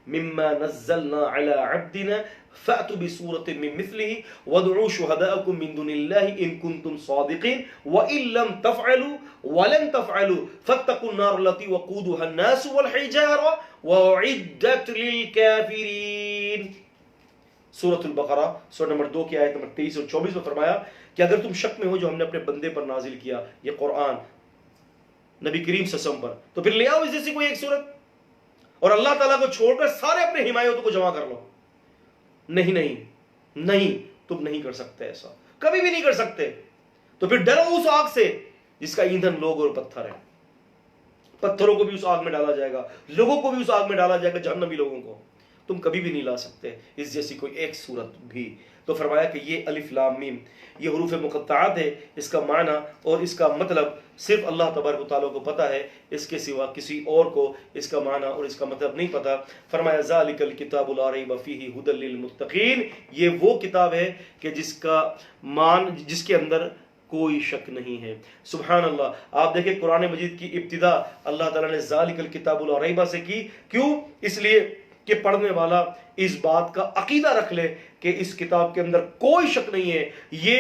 مِّمَّا نَزَّلْنَا عَلَىٰ عَبْدِنَا فَأْتُوا بِسُورَةٍ مِّن مِّثْلِهِ وَادْعُوا شُهَدَاءَكُم مِّن دُونِ اللَّهِ إِن كُنتُم صَادِقِينَ وَإِن لَّمْ تَفْعَلُوا وَلَن تَفْعَلُوا فَاتَّقُوا النَّارَ الَّتِي وَقُودُهَا النَّاسُ وَالْحِجَارَةُ وَأُعِدَّتْ لِلْكَافِرِينَ۔ سورۃ البقرہ سورہ نمبر 2 کی آیت نمبر 23 اور 24 میں فرمایا کہ اگر تم شک میں ہو جو ہم نے اپنے بندے پر نازل کیا یہ قرآن نبی کریم صلی اللہ علیہ وسلم پر، تو پھر لے آؤ اس جیسی کوئی ایک صورت اور اللہ تعالیٰ کو چھوڑ کر سارے اپنے حمایتوں کو جمع کر لو۔ نہیں نہیں نہیں، تم نہیں کر سکتے، ایسا کبھی بھی نہیں کر سکتے۔ تو پھر ڈرو اس آگ سے جس کا ایندھن لوگ اور پتھر ہے، پتھروں کو بھی اس آگ میں ڈالا جائے گا، لوگوں کو بھی اس آگ میں ڈالا جائے گا، جہنمی لوگوں کو۔ تم کبھی بھی نہیں لا سکتے اس جیسی کوئی ایک صورت بھی۔ تو فرمایا کہ یہ الف لام میم یہ حروف مقطعات ہے، اس کا معنی اور اس کا مطلب صرف اللہ تبارک و تعالیٰ کو پتہ ہے، اس کے سوا کسی اور کو اس کا معنی اور اس کا مطلب نہیں پتہ۔ فرمایا ذالک الکتاب لا ریب فیہ ھدی للمتقین، یہ وہ کتاب ہے کہ جس کے اندر کوئی شک نہیں ہے۔ سبحان اللہ۔ آپ دیکھیں قرآن مجید کی ابتدا اللہ تعالیٰ نے ذالک الکتاب لا ریب سے کی، کیوں؟ اس لیے کہ پڑھنے والا اس بات کا عقیدہ رکھ لے کہ اس کتاب کے اندر کوئی شک نہیں ہے، یہ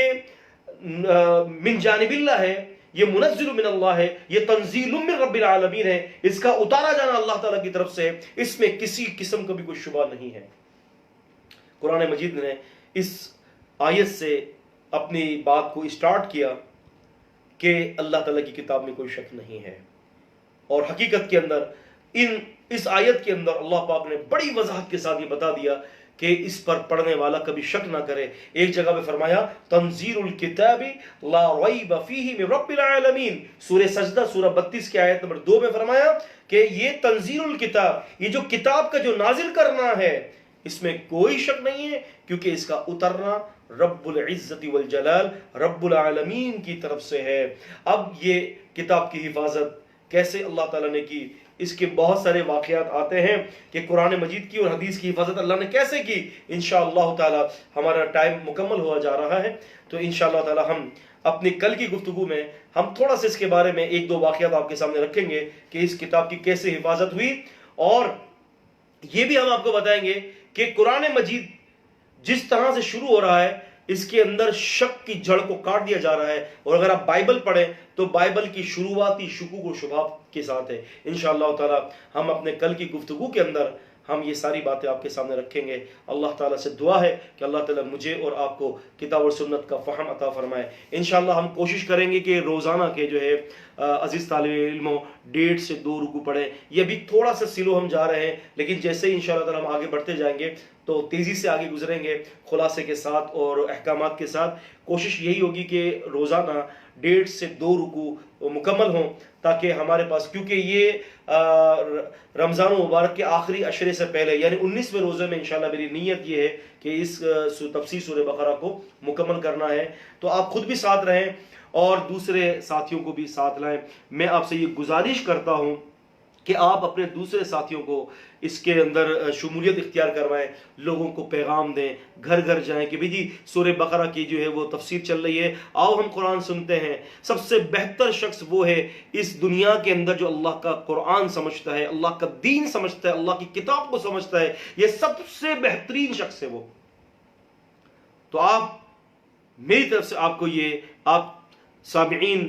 من جانب اللہ ہے، یہ منزل من اللہ ہے، یہ تنزیل من رب العالمین ہے، اس کا اتارا جانا اللہ تعالیٰ کی طرف سے ہے، اس میں کسی قسم کا بھی کوئی شبہ نہیں ہے۔ قرآن مجید نے اس آیت سے اپنی بات کو اسٹارٹ کیا کہ اللہ تعالیٰ کی کتاب میں کوئی شک نہیں ہے، اور حقیقت کے اندر اس آیت کے اندر اللہ پاک نے بڑی وضاحت کے ساتھ یہ بتا دیا کہ اس پر پڑھنے والا کبھی شک نہ کرے۔ ایک جگہ پہ فرمایا تنزیل الکتاب لا ریب فیہ من رب العالمین، سورہ سجدہ سورہ 32 کی آیت نمبر 2 میں فرمایا کہ یہ تنزیل الکتاب، یہ جو کتاب کا جو نازل کرنا ہے اس میں کوئی شک نہیں ہے، کیونکہ اس کا اترنا رب العزت والجلال رب العالمین کی طرف سے ہے۔ اب یہ کتاب کی حفاظت کیسے اللہ تعالیٰ نے کی، اس کے بہت سارے واقعات آتے ہیں کہ قرآن مجید کی اور حدیث کی حفاظت اللہ نے کیسے کی۔ انشاءاللہ تعالی ہمارا ٹائم مکمل ہوا جا رہا ہے، تو انشاءاللہ تعالی ہم اپنی کل کی گفتگو میں ہم تھوڑا سا اس کے بارے میں ایک دو واقعات آپ کے سامنے رکھیں گے کہ اس کتاب کی کیسے حفاظت ہوئی، اور یہ بھی ہم آپ کو بتائیں گے کہ قرآن مجید جس طرح سے شروع ہو رہا ہے اس کے اندر شک کی جڑ کو کاٹ دیا جا رہا ہے، اور اگر آپ بائبل پڑھیں تو بائبل کی شروعاتی شکوک و شبہات کے ساتھ ہے۔ انشاءاللہ تعالی ہم اپنے کل کی گفتگو کے اندر ہم یہ ساری باتیں آپ کے سامنے رکھیں گے۔ اللہ تعالیٰ سے دعا ہے کہ اللہ تعالیٰ مجھے اور آپ کو کتاب اور سنت کا فہم عطا فرمائے۔ انشاءاللہ ہم کوشش کریں گے کہ روزانہ کے جو ہے عزیز طالب علموں 1.5 سے 2 رکوع پڑھیں۔ یہ بھی تھوڑا سا سلو ہم جا رہے ہیں، لیکن جیسے ہی انشاءاللہ تعالیٰ ہم آگے بڑھتے جائیں گے تو تیزی سے آگے گزریں گے، خلاصے کے ساتھ اور احکامات کے ساتھ۔ کوشش یہی ہوگی کہ روزانہ 1.5 سے 2 رکوع مکمل ہوں، تاکہ ہمارے پاس، کیونکہ یہ رمضان مبارک کے آخری عشرے سے پہلے یعنی 19ویں روزے میں انشاءاللہ میری نیت یہ ہے کہ اس تفسیر سورہ بقرہ کو مکمل کرنا ہے۔ تو آپ خود بھی ساتھ رہیں اور دوسرے ساتھیوں کو بھی ساتھ لائیں۔ میں آپ سے یہ گزارش کرتا ہوں کہ آپ اپنے دوسرے ساتھیوں کو اس کے اندر شمولیت اختیار کروائیں، لوگوں کو پیغام دیں، گھر گھر جائیں کہ جی سورہ بقرہ کی جو ہے وہ تفسیر چل رہی ہے، آؤ ہم قرآن سنتے ہیں۔ سب سے بہتر شخص وہ ہے اس دنیا کے اندر جو اللہ کا قرآن سمجھتا ہے، اللہ کا دین سمجھتا ہے، اللہ کی کتاب کو سمجھتا ہے، یہ سب سے بہترین شخص ہے وہ۔ تو آپ، میری طرف سے آپ کو یہ، آپ سامعین،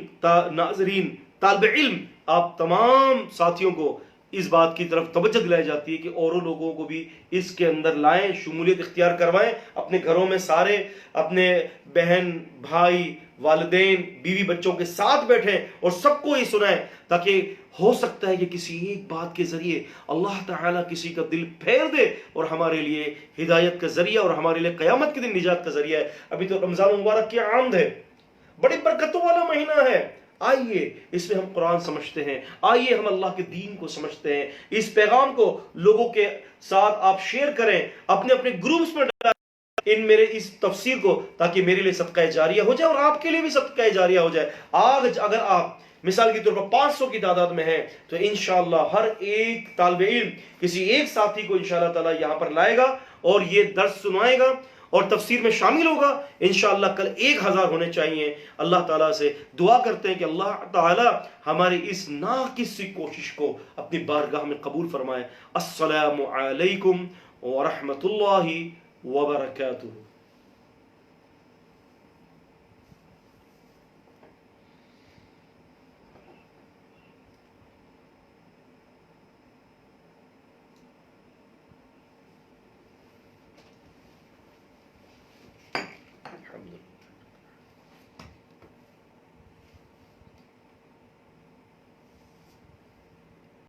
ناظرین، طالب علم، آپ تمام ساتھیوں کو اس بات کی طرف توجہ دلائی جاتی ہے کہ اوروں لوگوں کو بھی اس کے اندر لائیں، شمولیت اختیار کروائیں، اپنے گھروں میں سارے اپنے بہن بھائی والدین بیوی بچوں کے ساتھ بیٹھیں اور سب کو یہ سنائیں، تاکہ ہو سکتا ہے کہ کسی ایک بات کے ذریعے اللہ تعالیٰ کسی کا دل پھیر دے اور ہمارے لیے ہدایت کا ذریعہ اور ہمارے لیے قیامت کے دن نجات کا ذریعہ ہے۔ ابھی تو رمضان مبارک کی آمد ہے، بڑی برکتوں والا مہینہ ہے۔ آئیے اس میں ہم قرآن سمجھتے ہیں، آئیے ہم اللہ کے دین کو سمجھتے ہیں۔ اس پیغام کو لوگوں کے ساتھ آپ شیئر کریں، اپنے اپنے گروپس میں ڈالیں میرے اس تفسیر کو، تاکہ میرے لیے صدقہ جاریہ ہو جائے اور آپ کے لیے بھی صدقہ جاریہ ہو جائے۔ آج اگر آپ مثال کے طور پر 500 کی تعداد میں ہیں تو انشاءاللہ ہر ایک طالب علم کسی ایک ساتھی کو انشاءاللہ تعالی یہاں پر لائے گا اور یہ درس سنائے گا اور تفسیر میں شامل ہوگا۔ انشاءاللہ کل 1000 ہونے چاہیے۔ اللہ تعالیٰ سے دعا کرتے ہیں کہ اللہ تعالیٰ ہماری اس ناقص سی کوشش کو اپنی بارگاہ میں قبول فرمائے۔ السلام علیکم ورحمۃ اللہ وبرکاتہ۔ الحمدللہ۔